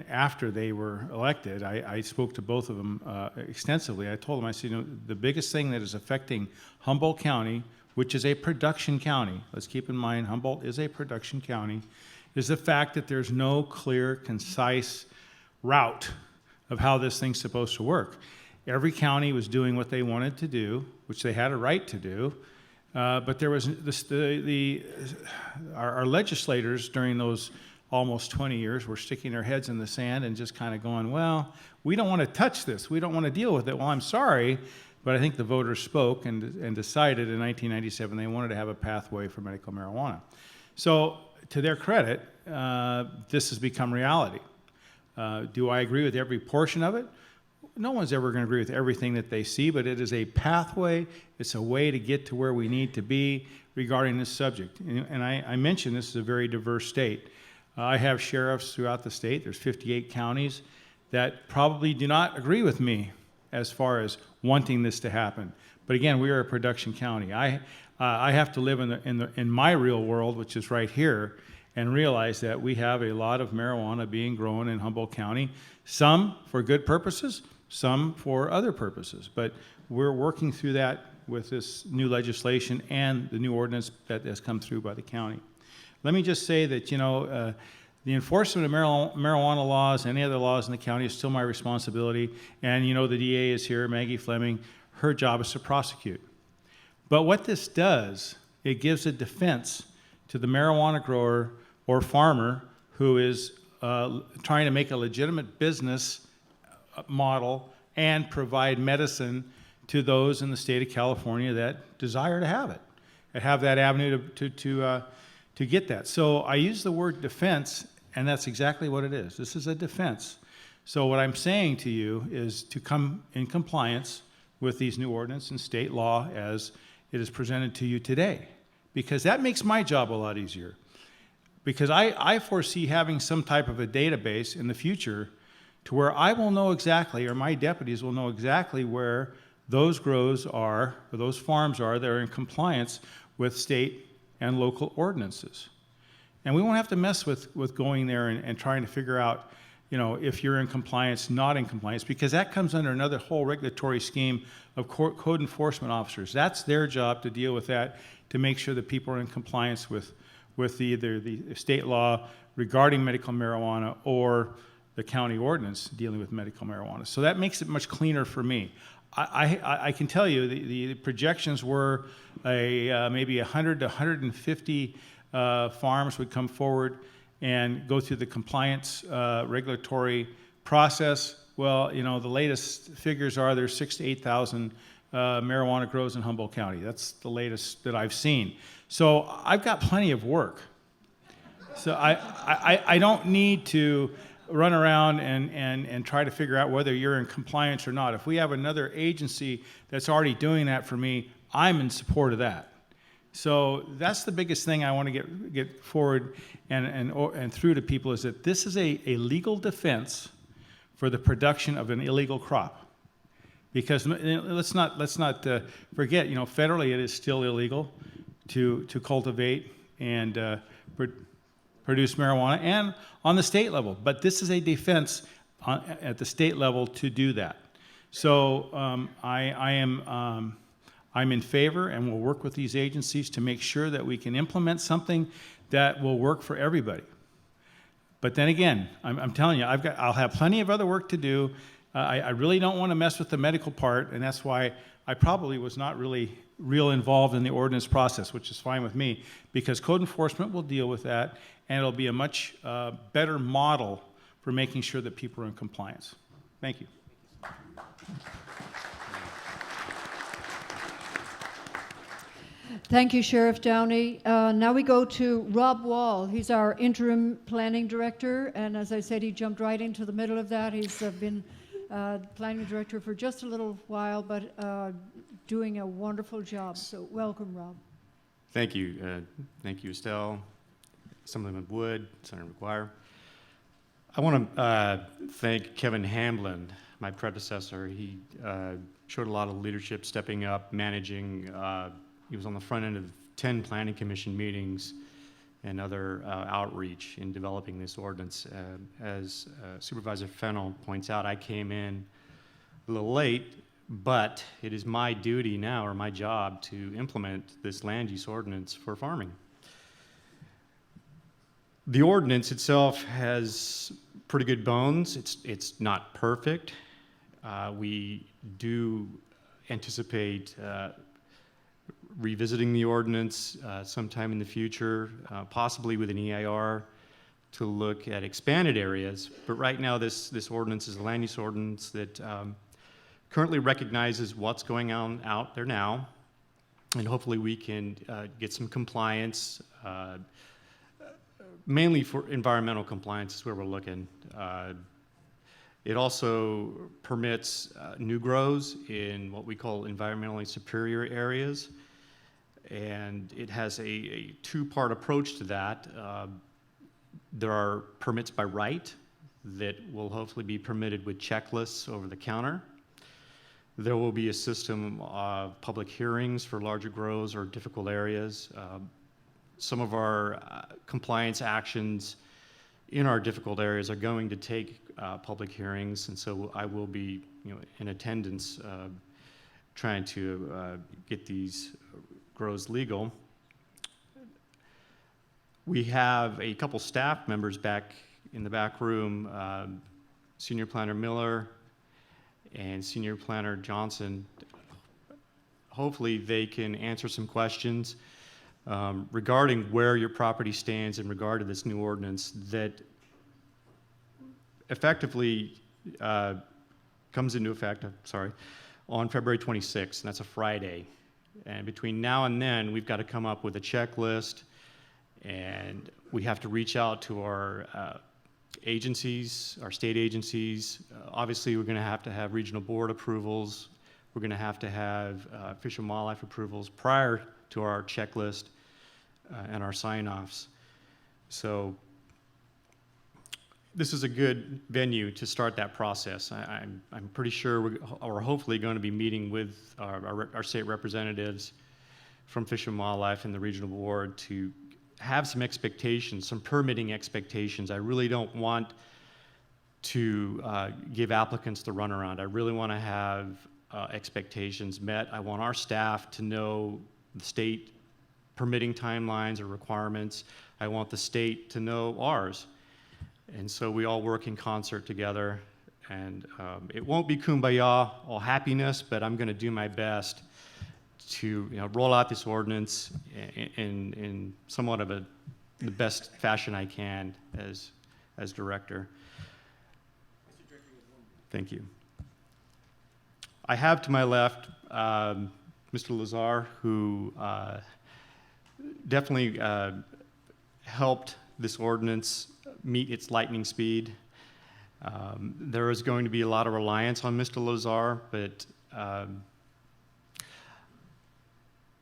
after they were elected, I spoke to both of them extensively. I told them, I said, the biggest thing that is affecting Humboldt County, which is a production county, let's keep in mind Humboldt is a production county, is the fact that there's no clear, concise route of how this thing's supposed to work. Every county was doing what they wanted to do, which they had a right to do, but there was our legislators during those almost 20 years were sticking their heads in the sand and just kind of going, well, we don't want to touch this. We don't want to deal with it. Well, I'm sorry, but I think the voters spoke and decided in 1997 they wanted to have a pathway for medical marijuana. So to their credit, this has become reality. Do I agree with every portion of it? No one's ever going to agree with everything that they see, but it is a pathway. It's a way to get to where we need to be regarding this subject. And I mentioned this is a very diverse state. I have sheriffs throughout the state. There's 58 counties that probably do not agree with me as far as wanting this to happen. But again, we are a production county. I have to live in my real world, which is right here, and realize that we have a lot of marijuana being grown in Humboldt County, some for good purposes, some for other purposes. But we're working through that with this new legislation and the new ordinance that has come through by the county. Let me just say that, the enforcement of marijuana laws, any other laws in the county, is still my responsibility. And the DA is here, Maggie Fleming. Her job is to prosecute. But what this does, it gives a defense to the marijuana grower or farmer who is trying to make a legitimate business model and provide medicine to those in the state of California that desire to have it, and have that avenue to get that. So I use the word defense, and that's exactly what it is. This is a defense. So what I'm saying to you is to come in compliance with these new ordinances and state law as it is presented to you today, because that makes my job a lot easier. Because I foresee having some type of a database in the future to where I will know exactly, or my deputies will know exactly where those grows are, or those farms are that are in compliance with state and local ordinances. And we won't have to mess with going there and trying to figure out, if you're in compliance, not in compliance, because that comes under another whole regulatory scheme of code enforcement officers. That's their job to deal with that, to make sure that people are in compliance with either the state law regarding medical marijuana or the county ordinance dealing with medical marijuana. So that makes it much cleaner for me. I can tell you the projections were maybe 100 to 150 farms would come forward and go through the compliance regulatory process Well, you know, the latest figures are there's 6,000 to 8,000 marijuana grows in Humboldt County. That's the latest that I've seen. So I've got plenty of work. So I don't need to run around and try to figure out whether you're in compliance or not. If we have another agency that's already doing that for me, I'm in support of that. So that's the biggest thing I want to get forward and through to people, is that this is a legal defense for the production of an illegal crop. Because let's not forget, you know, federally it is still illegal to cultivate and produce marijuana, and on the state level. But this is a defense at the state level to do that. So I'm in favor, and will work with these agencies to make sure that we can implement something that will work for everybody. But then again, I'm telling you, I'll have plenty of other work to do. I really don't want to mess with the medical part, and that's why I probably was not really real involved in the ordinance process, which is fine with me, because code enforcement will deal with that, and it'll be a much better model for making sure that people are in compliance. Thank you. Thank you, Sheriff Downey. Now we go to Rob Wall. He's our interim planning director, and as I said, he jumped right into the middle of that. He's been planning director for just a little while, but doing a wonderful job. So welcome, Rob. Thank you. Thank you, Estelle, Assemblyman Wood, Senator McGuire. I want to thank Kevin Hamblin, my predecessor. He showed a lot of leadership, stepping up, managing. He was on the front end of 10 planning commission meetings and other outreach in developing this ordinance. As Supervisor Fennell points out, I came in a little late, but it is my duty now, or my job, to implement this land use ordinance for farming. The ordinance itself has pretty good bones. It's not perfect. We do anticipate revisiting the ordinance sometime in the future, possibly with an EIR to look at expanded areas. But right now, this ordinance is a land use ordinance that currently recognizes what's going on out there now, and hopefully we can get some compliance, mainly for environmental compliance is where we're looking. It also permits new grows in what we call environmentally superior areas. And it has a two-part approach to that. There are permits by right that will hopefully be permitted with checklists over the counter. There will be a system of public hearings for larger grows or difficult areas. Some of our compliance actions in our difficult areas are going to take public hearings, and so I will be, in attendance, trying to get these grows legal. We have a couple staff members back in the back room, Senior Planner Miller and Senior Planner Johnson. Hopefully they can answer some questions regarding where your property stands in regard to this new ordinance that effectively comes into effect, on February 26th, and that's a Friday. And between now and then, we've got to come up with a checklist, and we have to reach out to our agencies, our state agencies. Obviously, we're going to have regional board approvals. We're going to have Fish and Wildlife approvals prior to our checklist and our sign-offs. So this is a good venue to start that process. I'm pretty sure we're hopefully going to be meeting with our state representatives from Fish and Wildlife and the regional board to have some expectations, some permitting expectations. I really don't want to give applicants the runaround. I really want to have expectations met. I want our staff to know the state permitting timelines or requirements. I want the state to know ours. And so we all work in concert together, and it won't be kumbaya, all happiness, but I'm going to do my best to roll out this ordinance in somewhat of the best fashion I can as director. Thank you. I have to my left Mr. Lazar, who definitely helped this ordinance meet its lightning speed. There is going to be a lot of reliance on Mr. Lazar, but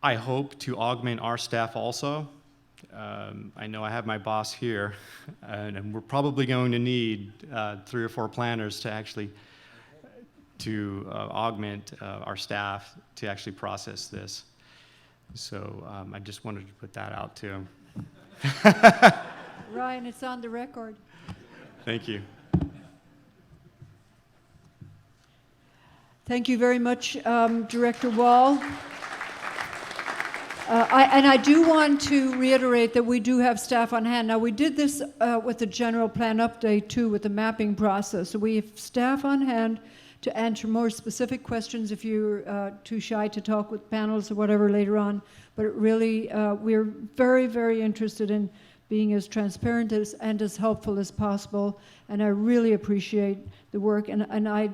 I hope to augment our staff also. I know I have my boss here, and we're probably going to need 3 or 4 planners to actually augment our staff to actually process this. So I just wanted to put that out too. Ryan, it's on the record. Thank you. Thank you very much, Director Wall. I do want to reiterate that we do have staff on hand. Now, we did this with the general plan update too, with the mapping process. So we have staff on hand to answer more specific questions if you're too shy to talk with panels or whatever later on. But it really, we're very, very interested in being as transparent and as helpful as possible. And I really appreciate the work. And I,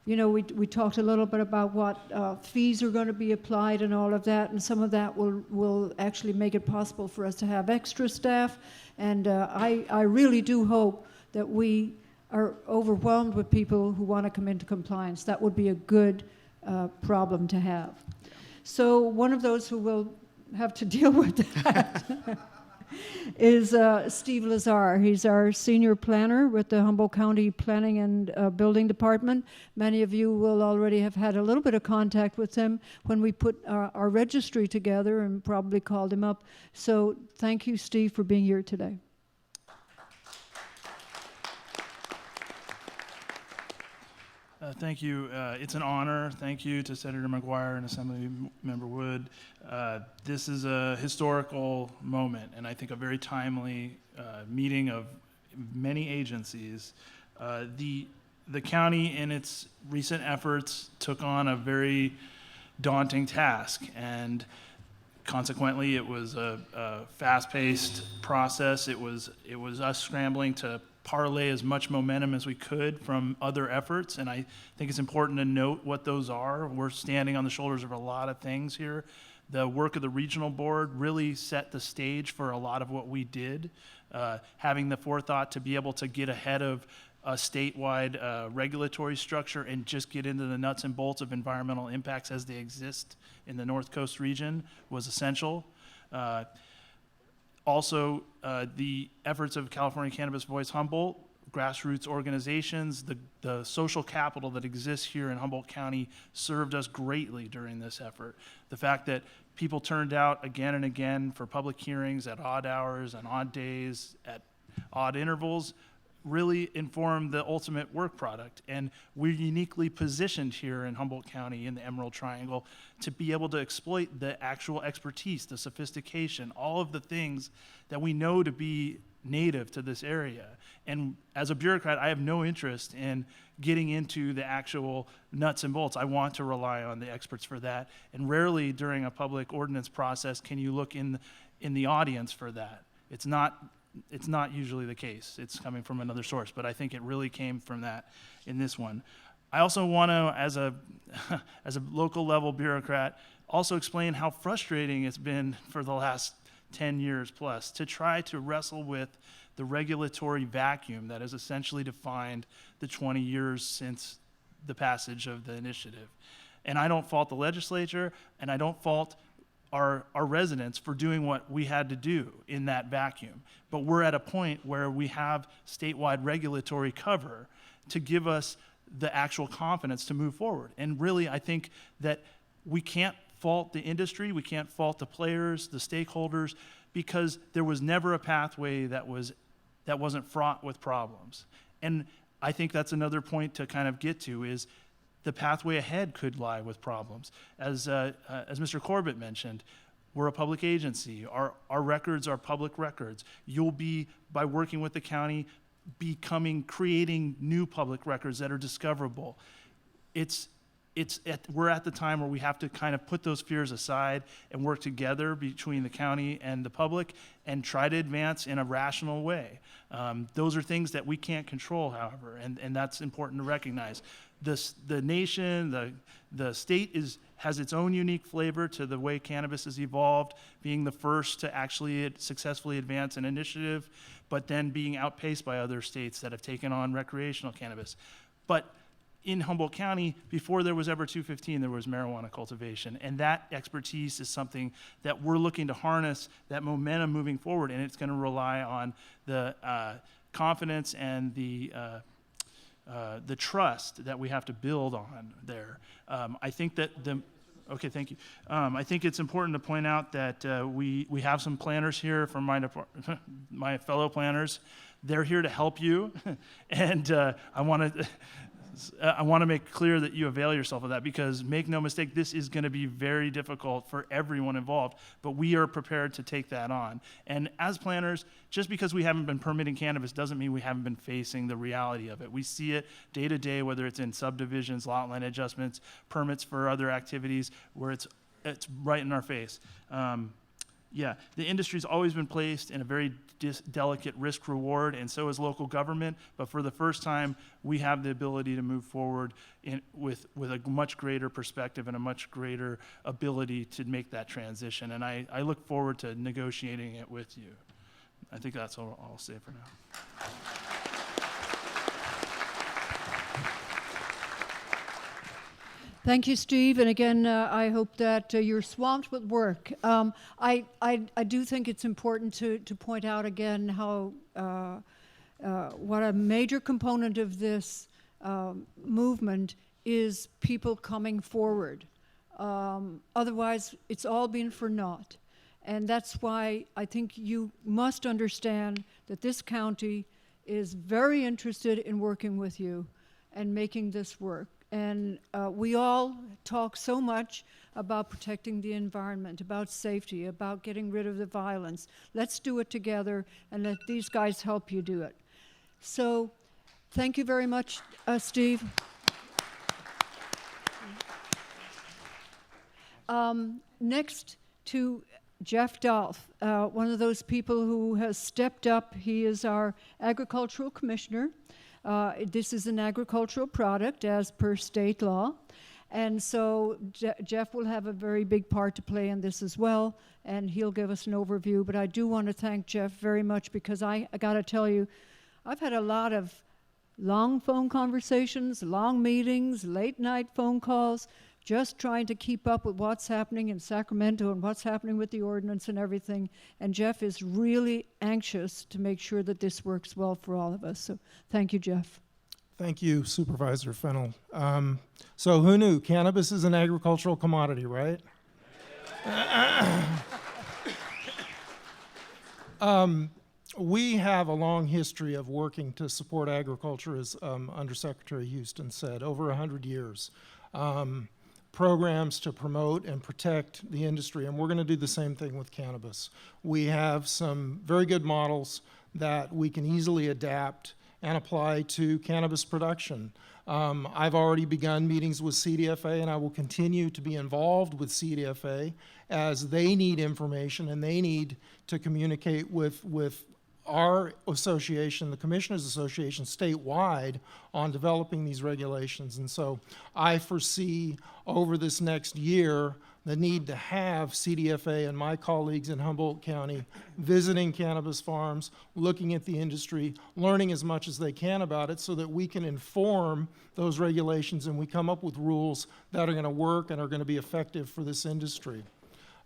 you know, we talked a little bit about what fees are going to be applied and all of that, and some of that will actually make it possible for us to have extra staff. And I really do hope that we are overwhelmed with people who want to come into compliance. That would be a good problem to have. So one of those who will have to deal with that is Steve Lazar. He's our senior planner with the Humboldt County Planning and Building Department. Many of you will already have had a little bit of contact with him when we put our registry together and probably called him up. So thank you, Steve, for being here today. Thank you. It's an honor. Thank you to Senator McGuire and Assemblymember Wood. This is a historical moment, and I think a very timely meeting of many agencies. The county, in its recent efforts, took on a very daunting task, and consequently, it was a fast-paced process. It was us scrambling to parlay as much momentum as we could from other efforts, and I think it's important to note what those are. We're standing on the shoulders of a lot of things here. The work of the regional board really set the stage for a lot of what we did, having the forethought to be able to get ahead of a statewide regulatory structure and just get into the nuts and bolts of environmental impacts as they exist in the North Coast region was essential. Also, the efforts of California Cannabis Voice Humboldt, grassroots organizations, the social capital that exists here in Humboldt County served us greatly during this effort. The fact that people turned out again and again for public hearings at odd hours, on odd days, at odd intervals, really informed the ultimate work product. And we're uniquely positioned here in Humboldt County in the Emerald Triangle to be able to exploit the actual expertise, the sophistication, all of the things that we know to be native to this area. And as a bureaucrat, I have no interest in getting into the actual nuts and bolts. I want to rely on the experts for that. And rarely during a public ordinance process can you look in the audience for that. It's not usually the case. It's coming from another source, but I think it really came from that in this one. I also want to, as a local level bureaucrat, also explain how frustrating it's been for the last 10 years plus to try to wrestle with the regulatory vacuum that has essentially defined the 20 years since the passage of the initiative. And I don't fault the legislature, and I don't fault our residents for doing what we had to do in that vacuum. But we're at a point where we have statewide regulatory cover to give us the actual confidence to move forward. And really, I think that we can't fault the industry, we can't fault the players, the stakeholders, because there was never a pathway that wasn't fraught with problems. And I think that's another point to kind of get to is the pathway ahead could lie with problems. As Mr. Corbett mentioned, we're a public agency. Our records are public records. You'll be, by working with the county, creating new public records that are discoverable. It's we're at the time where we have to kind of put those fears aside and work together between the county and the public and try to advance in a rational way. Those are things that we can't control, however, and that's important to recognize. The nation, the state has its own unique flavor to the way cannabis has evolved, being the first to actually successfully advance an initiative, but then being outpaced by other states that have taken on recreational cannabis. But in Humboldt County, before there was ever 215, there was marijuana cultivation, and that expertise is something that we're looking to harness, that momentum moving forward, and it's going to rely on the confidence and the trust that we have to build on there. I think that okay, thank you. I think it's important to point out that we have some planners here from my fellow planners. They're here to help you, and I want to make clear that you avail yourself of that, because make no mistake, this is going to be very difficult for everyone involved, but we are prepared to take that on. And as planners, just because we haven't been permitting cannabis doesn't mean we haven't been facing the reality of it. We see it day to day, whether it's in subdivisions, lot line adjustments, permits for other activities, where it's right in our face. Yeah, the industry's always been placed in a very delicate risk-reward, and so is local government. But for the first time, we have the ability to move forward with a much greater perspective and a much greater ability to make that transition. And I look forward to negotiating it with you. I think that's all I'll say for now. Thank you, Steve. And again, I hope that you're swamped with work. I do think it's important to point out again how what a major component of this movement is people coming forward. Otherwise, it's all been for naught. And that's why I think you must understand that this county is very interested in working with you and making this work. And we all talk so much about protecting the environment, about safety, about getting rid of the violence. Let's do it together and let these guys help you do it. So thank you very much, Steve. Next to Jeff Dolph, one of those people who has stepped up. He is our agricultural commissioner. This is an agricultural product as per state law. And so Jeff will have a very big part to play in this as well, and he'll give us an overview. But I do want to thank Jeff very much, because I got to tell you, I've had a lot of long phone conversations, long meetings, late night phone calls, just trying to keep up with what's happening in Sacramento and what's happening with the ordinance and everything. And Jeff is really anxious to make sure that this works well for all of us. So thank you, Jeff. Thank you, Supervisor Fennell. So who knew? Cannabis is an agricultural commodity, right? We have a long history of working to support agriculture, as Undersecretary Houston said, over 100 years. Programs to promote and protect the industry, and we're going to do the same thing with cannabis. We have some very good models that we can easily adapt and apply to cannabis production. I've already begun meetings with CDFA, and I will continue to be involved with CDFA as they need information and they need to communicate with our association, the Commissioners Association, statewide on developing these regulations. And so I foresee over this next year the need to have CDFA and my colleagues in Humboldt County visiting cannabis farms, looking at the industry, learning as much as they can about it so that we can inform those regulations and we come up with rules that are going to work and are going to be effective for this industry.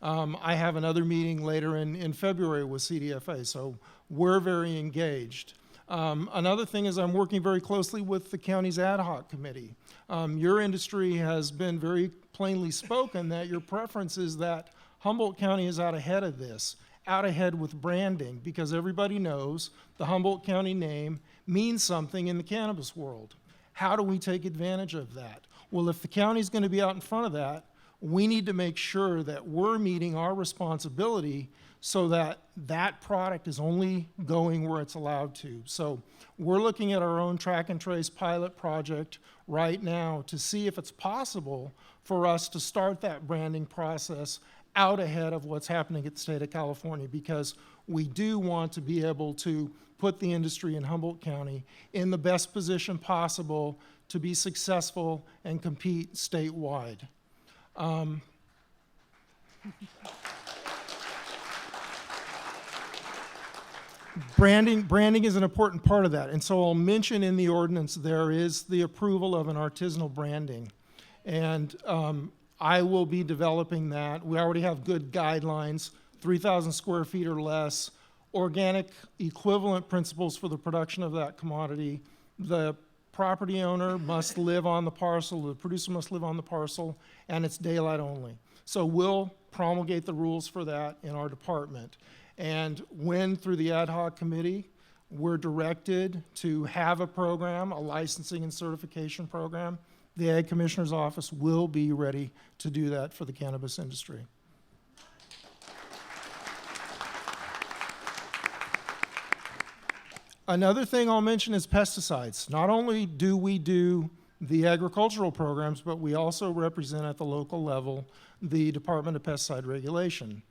I have another meeting later in February with CDFA, so we're very engaged. Another thing is I'm working very closely with the county's ad hoc committee. Your industry has been very plainly spoken that your preference is that Humboldt County is out ahead of this, out ahead with branding, because everybody knows the Humboldt County name means something in the cannabis world. How do we take advantage of that? Well, if the county's going to be out in front of that, we need to make sure that we're meeting our responsibility so that that product is only going where it's allowed to. So we're looking at our own track and trace pilot project right now to see if it's possible for us to start that branding process out ahead of what's happening at the state of California, because we do want to be able to put the industry in Humboldt County in the best position possible to be successful and compete statewide. Branding is an important part of that, and so I'll mention in the ordinance there is the approval of an artisanal branding, and I will be developing that. We already have good guidelines, 3,000 square feet or less, organic equivalent principles for the production of that commodity. The property owner must live on the parcel, the producer must live on the parcel, and it's daylight only. So we'll promulgate the rules for that in our department. And when, through the ad hoc committee, we're directed to have a program, a licensing and certification program, the Ag Commissioner's Office will be ready to do that for the cannabis industry. Another thing I'll mention is pesticides. Not only do we do the agricultural programs, but we also represent at the local level the Department of Pesticide Regulation.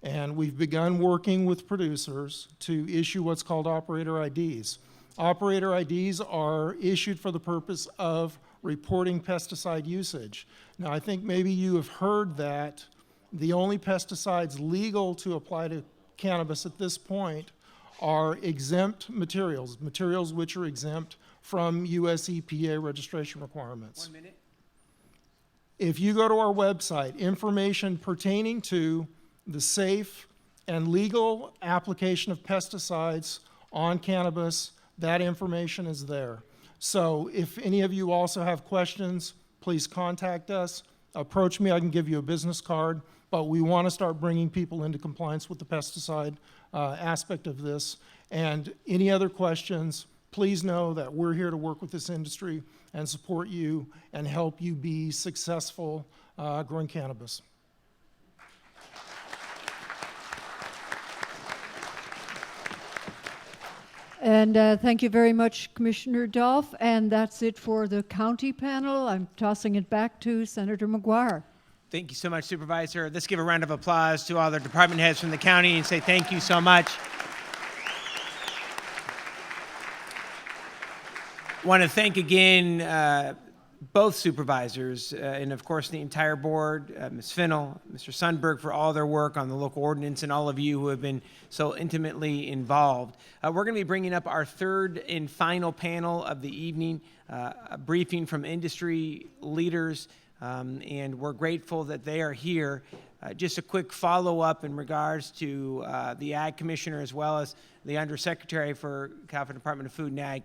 And we've begun working with producers to issue what's called operator IDs. Operator IDs are issued for the purpose of reporting pesticide usage. Now, I think maybe you have heard that the only pesticides legal to apply to cannabis at this point are exempt materials, materials which are exempt from US EPA registration requirements. 1 minute. If you go to our website, information pertaining to the safe and legal application of pesticides on cannabis, that information is there. So if any of you also have questions, please contact us. Approach me, I can give you a business card, but we want to start bringing people into compliance with the pesticide aspect of this. And any other questions, please know that we're here to work with this industry and support you and help you be successful growing cannabis. And thank you very much, Commissioner Dolph. And that's it for the county panel. I'm tossing it back to Senator McGuire. Thank you so much, Supervisor. Let's give a round of applause to all the department heads from the county and say thank you so much. I want to thank again both supervisors and, of course, the entire board, Ms. Finnell, Mr. Sundberg, for all their work on the local ordinance, and all of you who have been so intimately involved. We're going to be bringing up our third and final panel of the evening, a briefing from industry leaders, and we're grateful that they are here. Just a quick follow-up in regards to the Ag Commissioner as well as the Undersecretary for California Department of Food and Ag.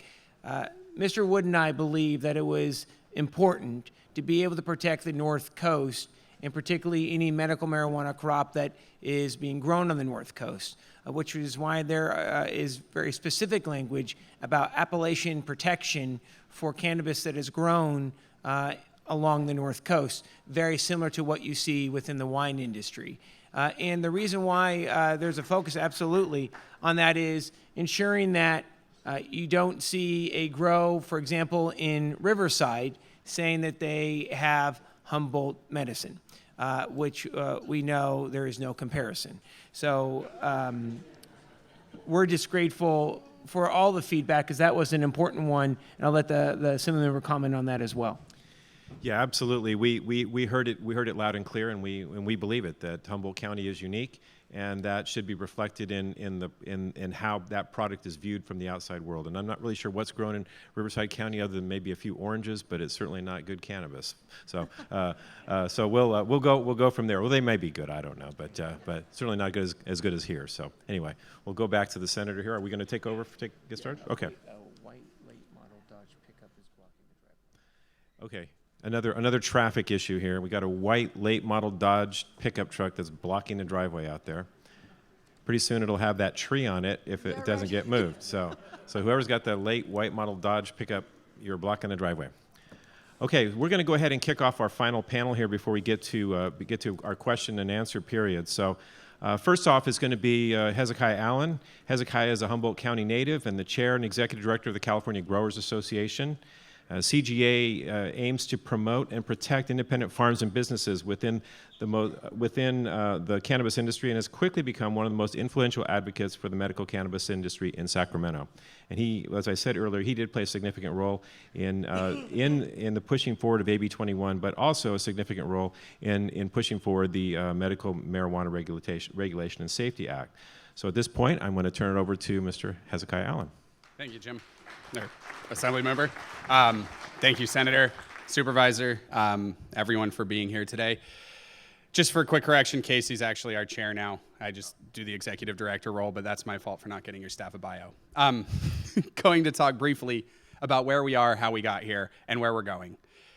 Mr. Wood and I believe that it was important to be able to protect the North Coast, and particularly any medical marijuana crop that is being grown on the North Coast, which is why there is very specific language about appellation protection for cannabis that is grown along the North Coast, very similar to what you see within the wine industry. And the reason why there's a focus absolutely on that is ensuring that you don't see a grow, for example, in Riverside, saying that they have Humboldt medicine, which we know there is no comparison. So we're just grateful for all the feedback, because that was an important one, and I'll let the Assemblymember comment on that as well. Yeah, absolutely. We heard it loud and clear, and we believe it, that Humboldt County is unique, and that should be reflected in how that product is viewed from the outside world. And I'm not really sure what's grown in Riverside County other than maybe a few oranges, but it's certainly not good cannabis. So so we'll go from there. Well, they may be good, I don't know, but certainly not good as good as here. So anyway, we'll go back to the senator here. Are we going to take over? Get started? Okay. White late model Dodge pickup is blocking the driveway. Okay. Another traffic issue here. We got a white late model Dodge pickup truck that's blocking the driveway out there. Pretty soon it'll have that tree on it if it doesn't get moved. So whoever's got that late white model Dodge pickup, you're blocking the driveway. Okay, we're going to go ahead and kick off our final panel here before we get to our question and answer period. So first off is going to be Hezekiah Allen. Hezekiah is a Humboldt County native and the chair and executive director of the California Growers Association. CGA aims to promote and protect independent farms and businesses within the cannabis industry and has quickly become one of the most influential advocates for the medical cannabis industry in Sacramento. And he, as I said earlier, he did play a significant role in the pushing forward of AB 21, but also a significant role in pushing forward the Medical Marijuana Regulation and Safety Act. So at this point, I'm going to turn it over to Mr. Hezekiah Allen. Thank you, Jim. Assembly member. Thank you, Senator, Supervisor, everyone for being here today. Just for a quick correction, Casey's actually our chair now. I just do the executive director role, but that's my fault for not getting your staff a bio. Going to talk briefly about where we are, how we got here, and where we're going.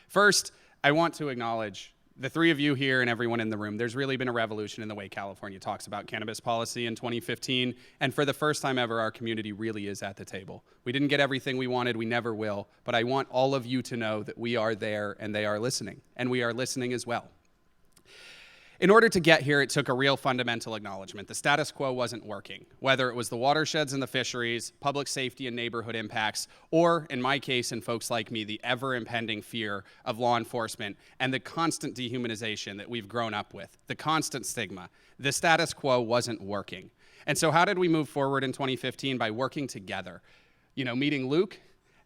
First, I want to acknowledge the three of you here and everyone in the room. There's really been a revolution in the way California talks about cannabis policy in 2015, and for the first time ever, our community really is at the table. We didn't get everything we wanted, we never will, but I want all of you to know that we are there and they are listening, and we are listening as well. In order to get here, it took a real fundamental acknowledgement. The status quo wasn't working, whether it was the watersheds and the fisheries, public safety and neighborhood impacts, or, in my case and folks like me, the ever-impending fear of law enforcement and the constant dehumanization that we've grown up with, the constant stigma. The status quo wasn't working. And so how did we move forward in 2015? By working together. You know, meeting Luke,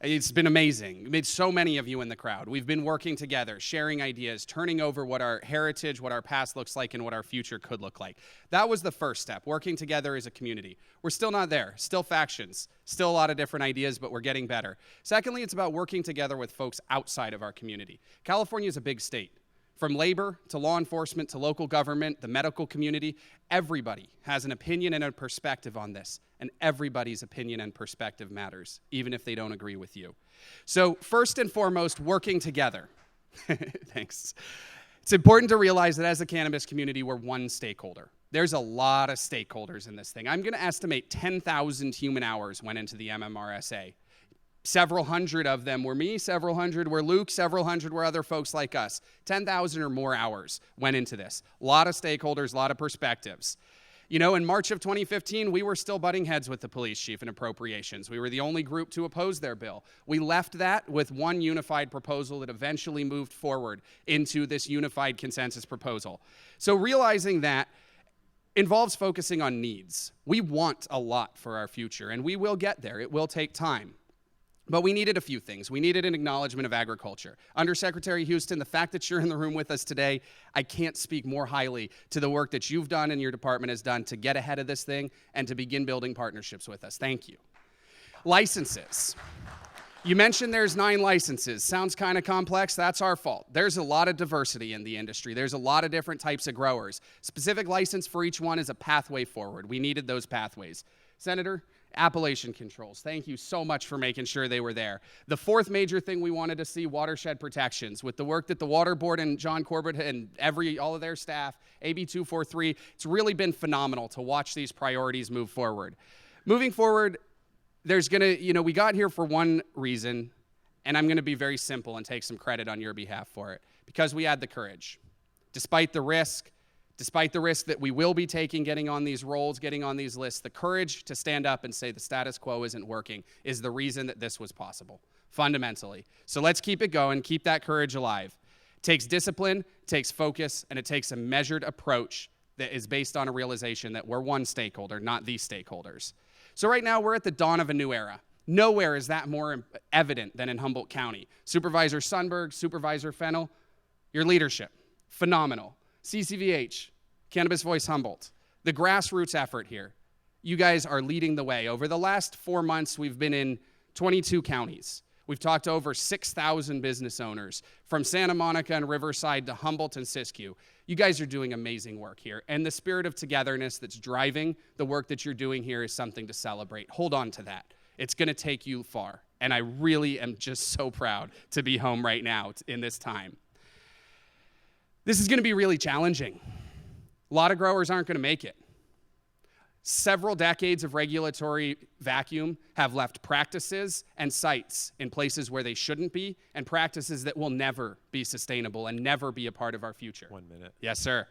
it's been amazing. Made so many of you in the crowd. We've been working together, sharing ideas, turning over what our heritage, what our past looks like, and what our future could look like. That was the first step, working together as a community. We're still not there, still factions, still a lot of different ideas, but we're getting better. Secondly, it's about working together with folks outside of our community. California is a big state. From labor to law enforcement to local government, the medical community, everybody has an opinion and a perspective on this, and everybody's opinion and perspective matters, even if they don't agree with you. So first and foremost, working together. Thanks. It's important to realize that as a cannabis community, we're one stakeholder. There's a lot of stakeholders in this thing. I'm going to estimate 10,000 human hours went into the MMRSA. Several hundred of them were me, several hundred were Luke, several hundred were other folks like us. 10,000 or more hours went into this. A lot of stakeholders, a lot of perspectives. You know, in March of 2015, we were still butting heads with the police chief in appropriations. We were the only group to oppose their bill. We left that with one unified proposal that eventually moved forward into this unified consensus proposal. So realizing that involves focusing on needs. We want a lot for our future, and we will get there. It will take time. But we needed a few things. We needed an acknowledgement of agriculture. Undersecretary Houston, the fact that you're in the room with us today, I can't speak more highly to the work that you've done and your department has done to get ahead of this thing and to begin building partnerships with us. Thank you. Licenses. You mentioned there's 9 licenses. Sounds kind of complex. That's our fault. There's a lot of diversity in the industry. There's a lot of different types of growers. Specific license for each one is a pathway forward. We needed those pathways. Senator, appellation controls. Thank you so much for making sure they were there. The fourth major thing we wanted to see, watershed protections. With the work that the Water Board and John Corbett and all of their staff, AB 243, it's really been phenomenal to watch these priorities move forward. Moving forward, there's gonna, we got here for one reason, and I'm gonna be very simple and take some credit on your behalf for it, because we had the courage. Despite the risk that we will be taking getting on these roles, getting on these lists, the courage to stand up and say the status quo isn't working is the reason that this was possible, fundamentally. So let's keep it going, keep that courage alive. It takes discipline, it takes focus, and it takes a measured approach that is based on a realization that we're one stakeholder, not the stakeholders. So right now we're at the dawn of a new era. Nowhere is that more evident than in Humboldt County. Supervisor Sundberg, Supervisor Fennell, your leadership, phenomenal. CCVH, Cannabis Voice Humboldt, the grassroots effort here. You guys are leading the way. Over the last 4 months, we've been in 22 counties. We've talked to over 6,000 business owners from Santa Monica and Riverside to Humboldt and Siskiyou. You guys are doing amazing work here. And the spirit of togetherness that's driving the work that you're doing here is something to celebrate. Hold on to that. It's going to take you far. And I really am just so proud to be home right now in this time. This is going to be really challenging. A lot of growers aren't going to make it. Several decades of regulatory vacuum have left practices and sites in places where they shouldn't be, and practices that will never be sustainable and never be a part of our future. 1 minute. Yes, sir.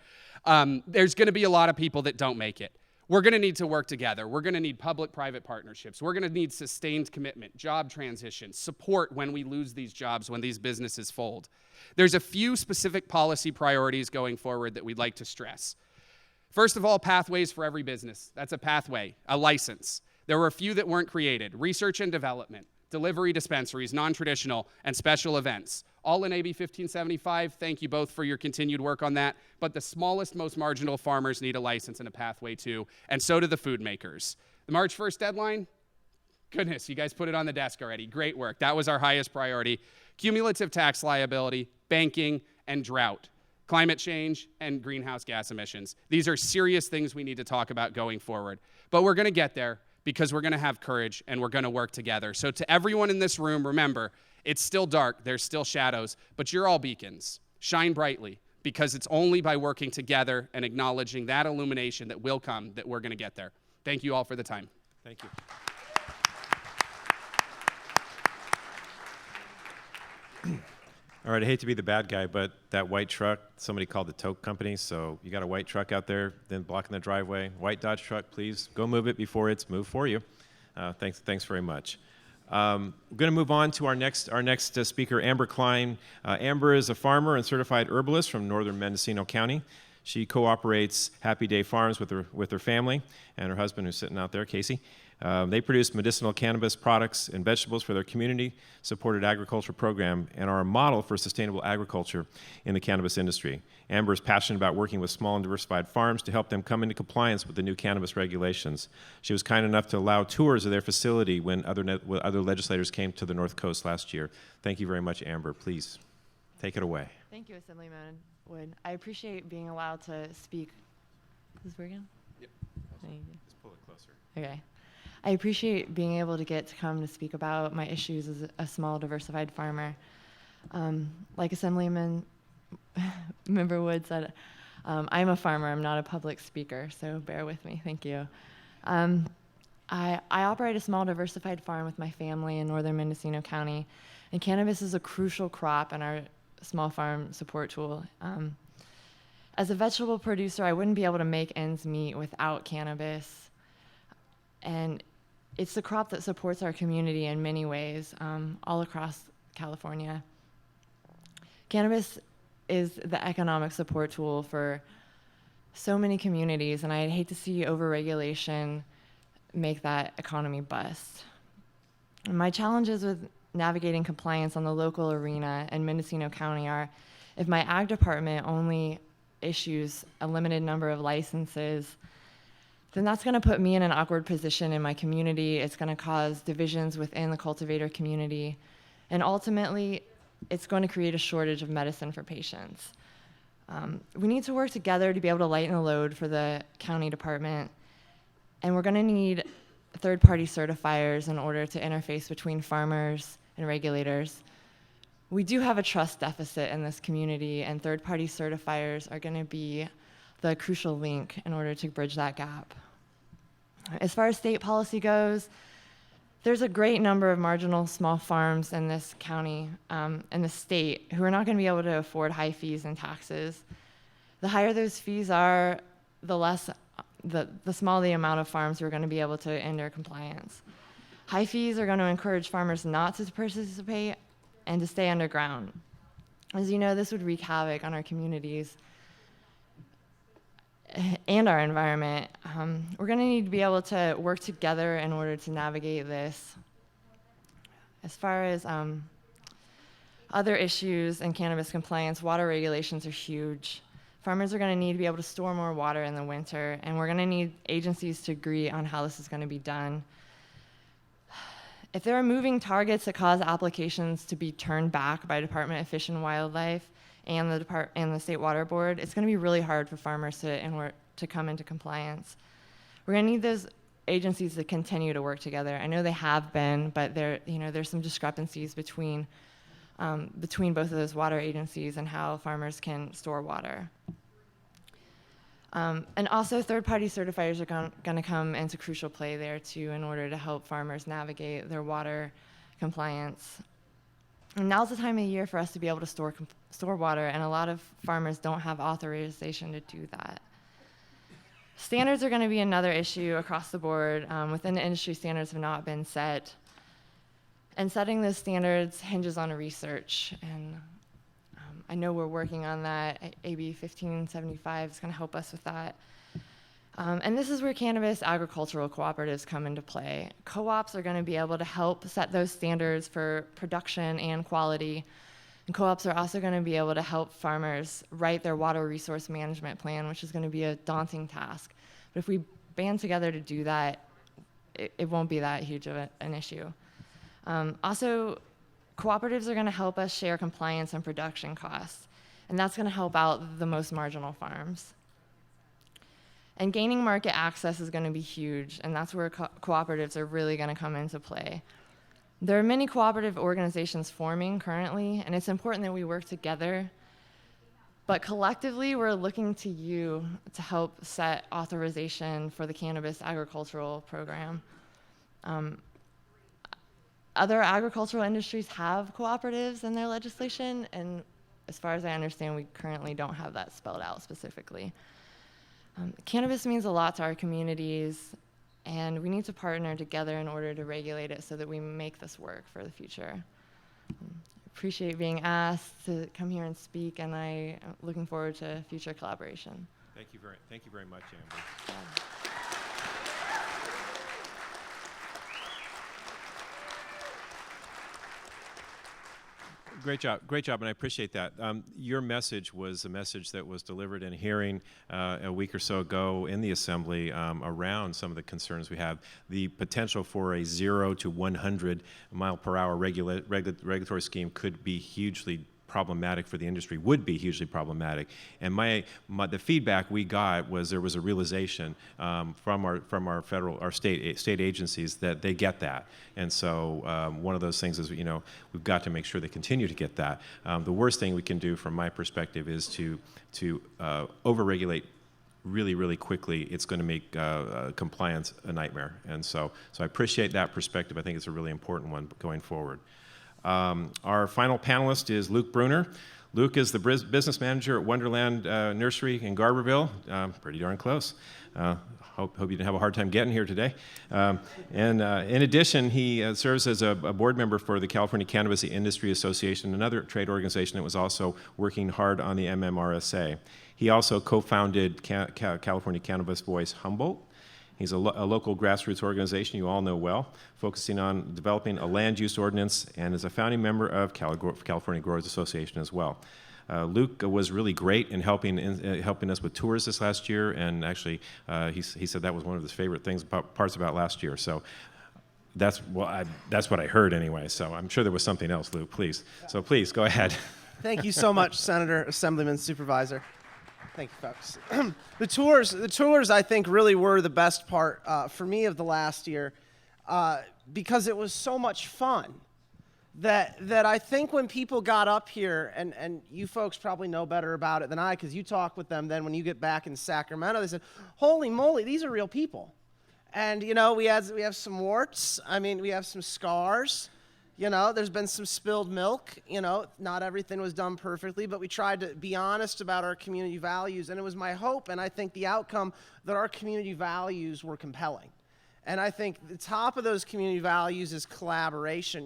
There's going to be a lot of people that don't make it. We're going to need to work together. We're going to need public-private partnerships. We're going to need sustained commitment, job transition, support when we lose these jobs, when these businesses fold. There's a few specific policy priorities going forward that we'd like to stress. First of all, pathways for every business. That's a pathway, a license. There were a few that weren't created. Research and development, delivery dispensaries, non-traditional, and special events. All in AB 1575. Thank you both for your continued work on that. But the smallest, most marginal farmers need a license and a pathway too, and so do the food makers. The March 1st deadline, goodness, you guys put it on the desk already. Great work. That was our highest priority. Cumulative tax liability, banking, and drought. Climate change, and greenhouse gas emissions. These are serious things we need to talk about going forward. But we're going to get there because we're going to have courage and we're going to work together. So to everyone in this room, remember, it's still dark, there's still shadows, but you're all beacons. Shine brightly, because it's only by working together and acknowledging that illumination that will come that we're going to get there. Thank you all for the time. Thank you. All right, I hate to be the bad guy, but that white truck, somebody called the tow company, so you got a white truck out there, then blocking the driveway. White Dodge truck, please go move it before it's moved for you. Thanks very much. We're going to move on to our next speaker, Amber Klein. Amber is a farmer and certified herbalist from northern Mendocino County. She cooperates Happy Day Farms with her family and her husband, who's sitting out there, Casey. They produce medicinal cannabis products and vegetables for their community-supported agriculture program and are a model for sustainable agriculture in the cannabis industry. Amber is passionate about working with small and diversified farms to help them come into compliance with the new cannabis regulations. She was kind enough to allow tours of their facility when other legislators came to the North Coast last year. Thank you very much, Amber. Please take it away. Thank you, Assemblyman Wood. I appreciate being allowed to speak. Is this working? Yep. Thank you. Just pull it closer. Okay. I appreciate being able to get to come to speak about my issues as a small, diversified farmer. Like Assemblyman Member Wood said, I'm a farmer. I'm not a public speaker, so bear with me. Thank you. I operate a small, diversified farm with my family in northern Mendocino County, and cannabis is a crucial crop in our small farm support tool. As a vegetable producer, I wouldn't be able to make ends meet without cannabis. And it's the crop that supports our community in many ways, all across California. Cannabis is the economic support tool for so many communities, and I'd hate to see overregulation make that economy bust. And my challenges with navigating compliance on the local arena in Mendocino County are, if my ag department only issues a limited number of licenses, then that's going to put me in an awkward position in my community. It's going to cause divisions within the cultivator community. And ultimately, it's going to create a shortage of medicine for patients. We need to work together to be able to lighten the load for the county department. And we're going to need third-party certifiers in order to interface between farmers and regulators. We do have a trust deficit in this community, and third-party certifiers are going to be the crucial link in order to bridge that gap. As far as state policy goes, there's a great number of marginal small farms in this county, in the state, who are not going to be able to afford high fees and taxes. The higher those fees are, the smaller the amount of farms who are going to be able to enter compliance. High fees are going to encourage farmers not to participate and to stay underground. As you know, this would wreak havoc on our communities and our environment. We're going to need to be able to work together in order to navigate this. As far as other issues in cannabis compliance, water regulations are huge. Farmers are going to need to be able to store more water in the winter, and we're going to need agencies to agree on how this is going to be done. If there are moving targets that cause applications to be turned back by Department of Fish and Wildlife and the State Water Board, it's going to be really hard for farmers to come into compliance. We're going to need those agencies to continue to work together. I know they have been, but there's some discrepancies between both of those water agencies and how farmers can store water. And also third-party certifiers are going to come into crucial play there too in order to help farmers navigate their water compliance. And now's the time of year for us to be able to store water, and a lot of farmers don't have authorization to do that. Standards are going to be another issue across the board. Within the industry, standards have not been set. And setting those standards hinges on research. And I know we're working on that. AB 1575 is going to help us with that. And this is where cannabis agricultural cooperatives come into play. Co-ops are going to be able to help set those standards for production and quality. And co-ops are also going to be able to help farmers write their water resource management plan, which is going to be a daunting task. But if we band together to do that, it won't be that huge of an issue. Also, cooperatives are going to help us share compliance and production costs, and that's going to help out the most marginal farms. And gaining market access is going to be huge, and that's where cooperatives are really going to come into play. There are many cooperative organizations forming currently, and it's important that we work together. But collectively, we're looking to you to help set authorization for the cannabis agricultural program. Other agricultural industries have cooperatives in their legislation, and as far as I understand, we currently don't have that spelled out specifically. Cannabis means a lot to our communities, and we need to partner together in order to regulate it so that we make this work for the future. Appreciate being asked to come here and speak, and I'm looking forward to future collaboration. Thank you very much, Amber. Great job, and I appreciate that. Your message was a message that was delivered in a hearing a week or so ago in the Assembly around some of the concerns we have. The potential for a 0 to 100 mile per hour regulatory scheme could be hugely problematic for the industry, would be hugely problematic. And the feedback we got was there was a realization from our state agencies that they get that. And so one of those things is, we've got to make sure they continue to get that. The worst thing we can do from my perspective is to overregulate really, really quickly. It's going to make compliance a nightmare. And so I appreciate that perspective. I think it's a really important one going forward. Our final panelist is Luke Bruner. Luke is the business manager at Wonderland Nursery in Garberville. Pretty darn close. Hope you didn't have a hard time getting here today. And in addition, he serves as a board member for the California Cannabis Industry Association, another trade organization that was also working hard on the MMRSA. He also co-founded California Cannabis Voice Humboldt. He's a local grassroots organization you all know well, focusing on developing a land use ordinance, and is a founding member of California Growers Association as well. Luke was really great in helping us with tours this last year, and actually he said that was one of his favorite parts about last year. So that's what I heard anyway. So I'm sure there was something else, Luke. Please, please go ahead. Thank you so much, Senator, Assemblyman, Supervisor. Thank you, folks. The tours, I think, really were the best part for me of the last year because it was so much fun that I think when people got up here, and you folks probably know better about it than I because you talk with them then when you get back in Sacramento, they said, holy moly, these are real people. And, we have some warts. I mean, we have some scars. There's been some spilled milk. Not everything was done perfectly, but we tried to be honest about our community values. And it was my hope, and I think the outcome, that our community values were compelling. And I think the top of those community values is collaboration.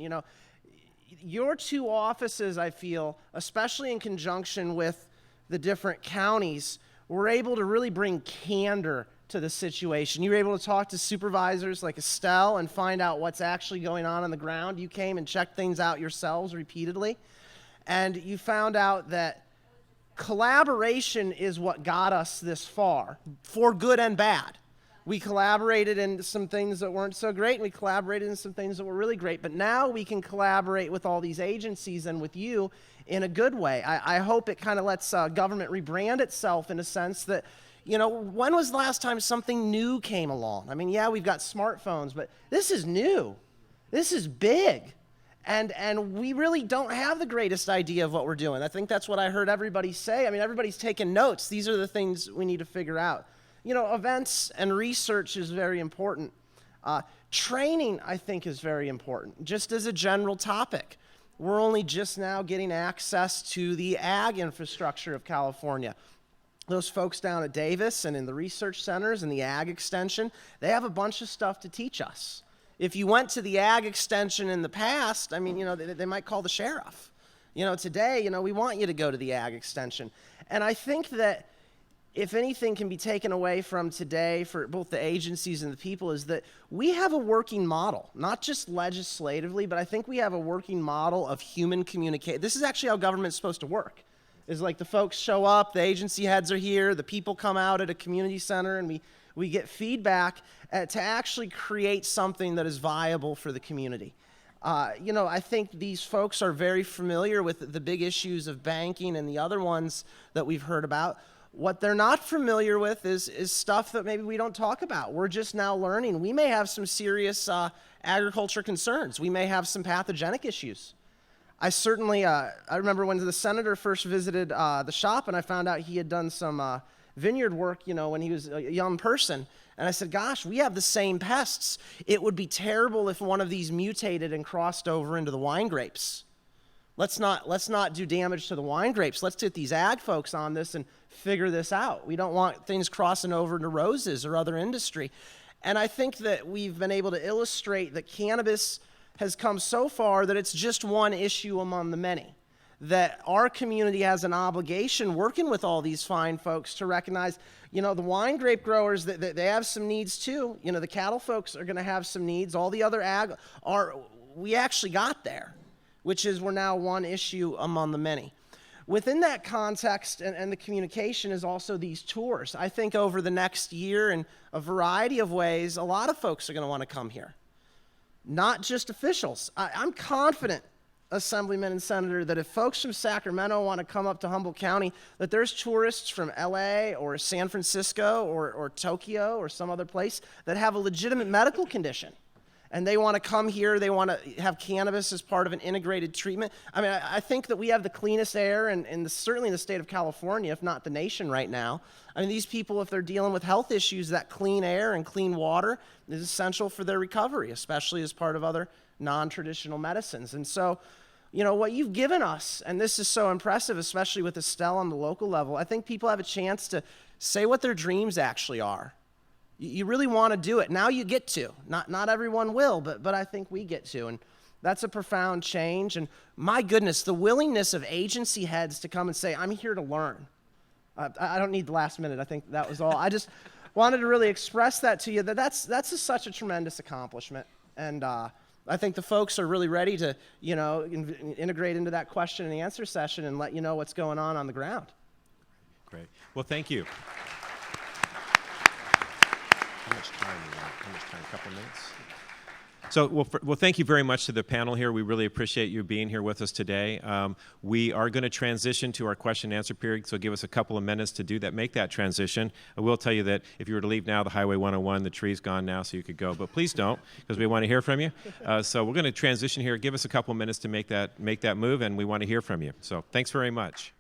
Your two offices, I feel, especially in conjunction with the different counties, were able to really bring candor to the situation. You were able to talk to supervisors like Estelle and find out what's actually going on the ground. You came and checked things out yourselves repeatedly. And you found out that collaboration is what got us this far, for good and bad. We collaborated in some things that weren't so great, and we collaborated in some things that were really great. But now we can collaborate with all these agencies and with you in a good way. I hope it kind of lets government rebrand itself in a sense that, when was the last time something new came along? I mean, yeah, we've got smartphones, but this is new. This is big. And we really don't have the greatest idea of what we're doing. I think that's what I heard everybody say. I mean, everybody's taking notes. These are the things we need to figure out. You know, events and research is very important. Training, I think, is very important, just as a general topic. We're only just now getting access to the ag infrastructure of California. Those folks down at Davis and in the research centers and the ag extension, they have a bunch of stuff to teach us. If you went to the ag extension in the past, I mean, you know, they might call the sheriff. You know, today, you know, we want you to go to the ag extension. And I think that if anything can be taken away from today for both the agencies and the people is that we have a working model, not just legislatively, but I think we have a working model of human communication. This is actually how government's supposed to work. Is like the folks show up, the agency heads are here, the people come out at a community center, and we get feedback to actually create something that is viable for the community. You know, I think these folks are very familiar with the big issues of banking and the other ones that we've heard about. What they're not familiar with is stuff that maybe we don't talk about. We're just now learning. We may have some serious agriculture concerns. We may have some pathogenic issues. I certainly, I remember when the senator first visited the shop and I found out he had done some vineyard work, you know, when he was a young person. And I said, gosh, we have the same pests. It would be terrible if one of these mutated and crossed over into the wine grapes. Let's not do damage to the wine grapes. Let's get these ag folks on this and figure this out. We don't want things crossing over into roses or other industry. And I think that we've been able to illustrate that cannabis has come so far that it's just one issue among the many. That our community has an obligation working with all these fine folks to recognize, you know, the wine grape growers, that they have some needs too. You know, the cattle folks are going to have some needs. All the other ag we actually got there, which is we're now one issue among the many. Within that context and the communication is also these tours. I think over the next year in a variety of ways, a lot of folks are going to want to come here. Not just officials. I'm confident, Assemblyman and Senator, that if folks from Sacramento want to come up to Humboldt County, that there's tourists from LA or San Francisco or Tokyo or some other place that have a legitimate medical condition. And they want to come here, they want to have cannabis as part of an integrated treatment. I mean, I think that we have the cleanest air, certainly in the state of California, if not the nation right now. I mean, these people, if they're dealing with health issues, that clean air and clean water is essential for their recovery, especially as part of other non-traditional medicines. And so, you know, what you've given us, and this is so impressive, especially with Estelle on the local level, I think people have a chance to say what their dreams actually are. You really want to do it. Now you get to. Not everyone will, but I think we get to. And that's a profound change. And my goodness, the willingness of agency heads to come and say, I'm here to learn. I don't need the last minute. I think that was all. I just wanted to really express that to you, that's such a tremendous accomplishment. And I think the folks are really ready to, you know, integrate into that question and answer session and let you know what's going on the ground. Great. Well, thank you. How much time? A couple minutes? So, well, thank you very much to the panel here. We really appreciate you being here with us today. We are going to transition to our question and answer period, so give us a couple of minutes to do that, make that transition. I will tell you that if you were to leave now, the Highway 101, the tree's gone now, so you could go. But please don't, because we want to hear from you. So we're going to transition here. Give us a couple of minutes to make that move, and we want to hear from you. So thanks very much.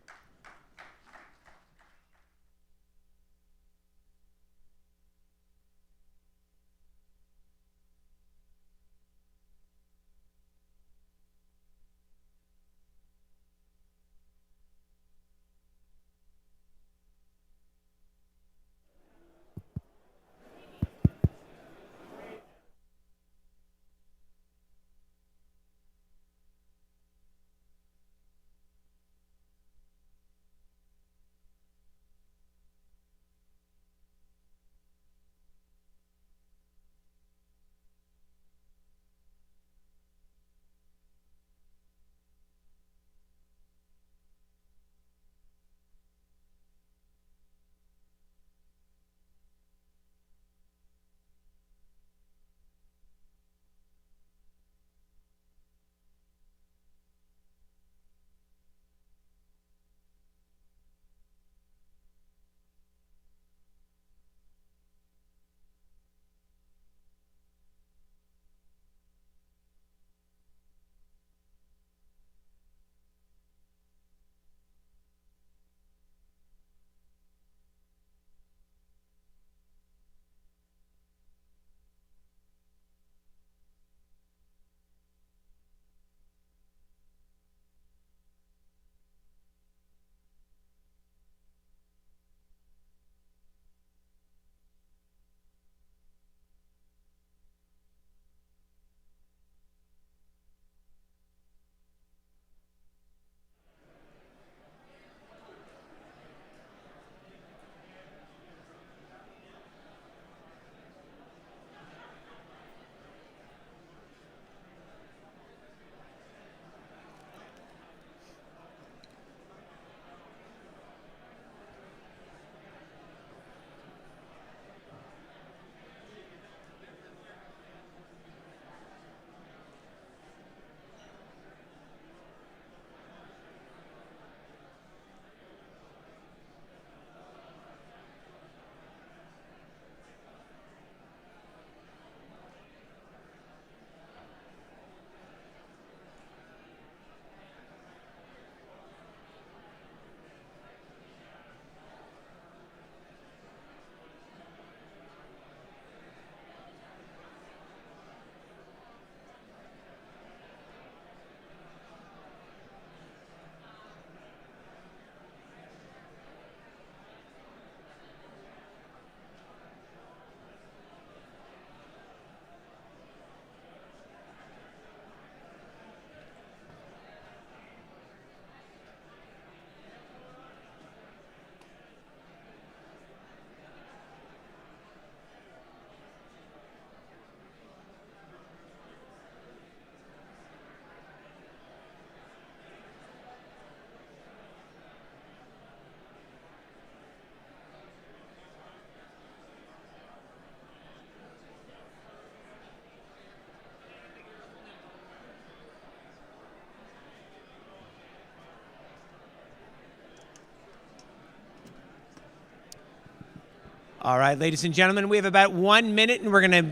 All right, ladies and gentlemen, we have about 1 minute, and we're going to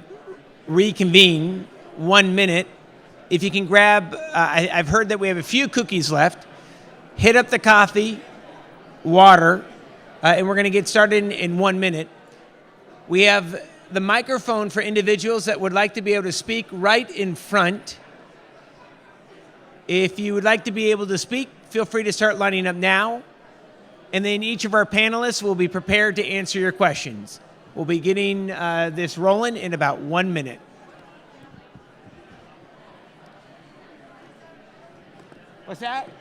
reconvene. 1 minute. If you can grab, I've heard that we have a few cookies left. Hit up the coffee, water, and we're going to get started in 1 minute. We have the microphone for individuals that would like to be able to speak right in front. If you would like to be able to speak, feel free to start lining up now. And then each of our panelists will be prepared to answer your questions. We'll be getting this rolling in about 1 minute. What's that?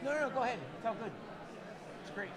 No, go ahead. It's all good. It's great.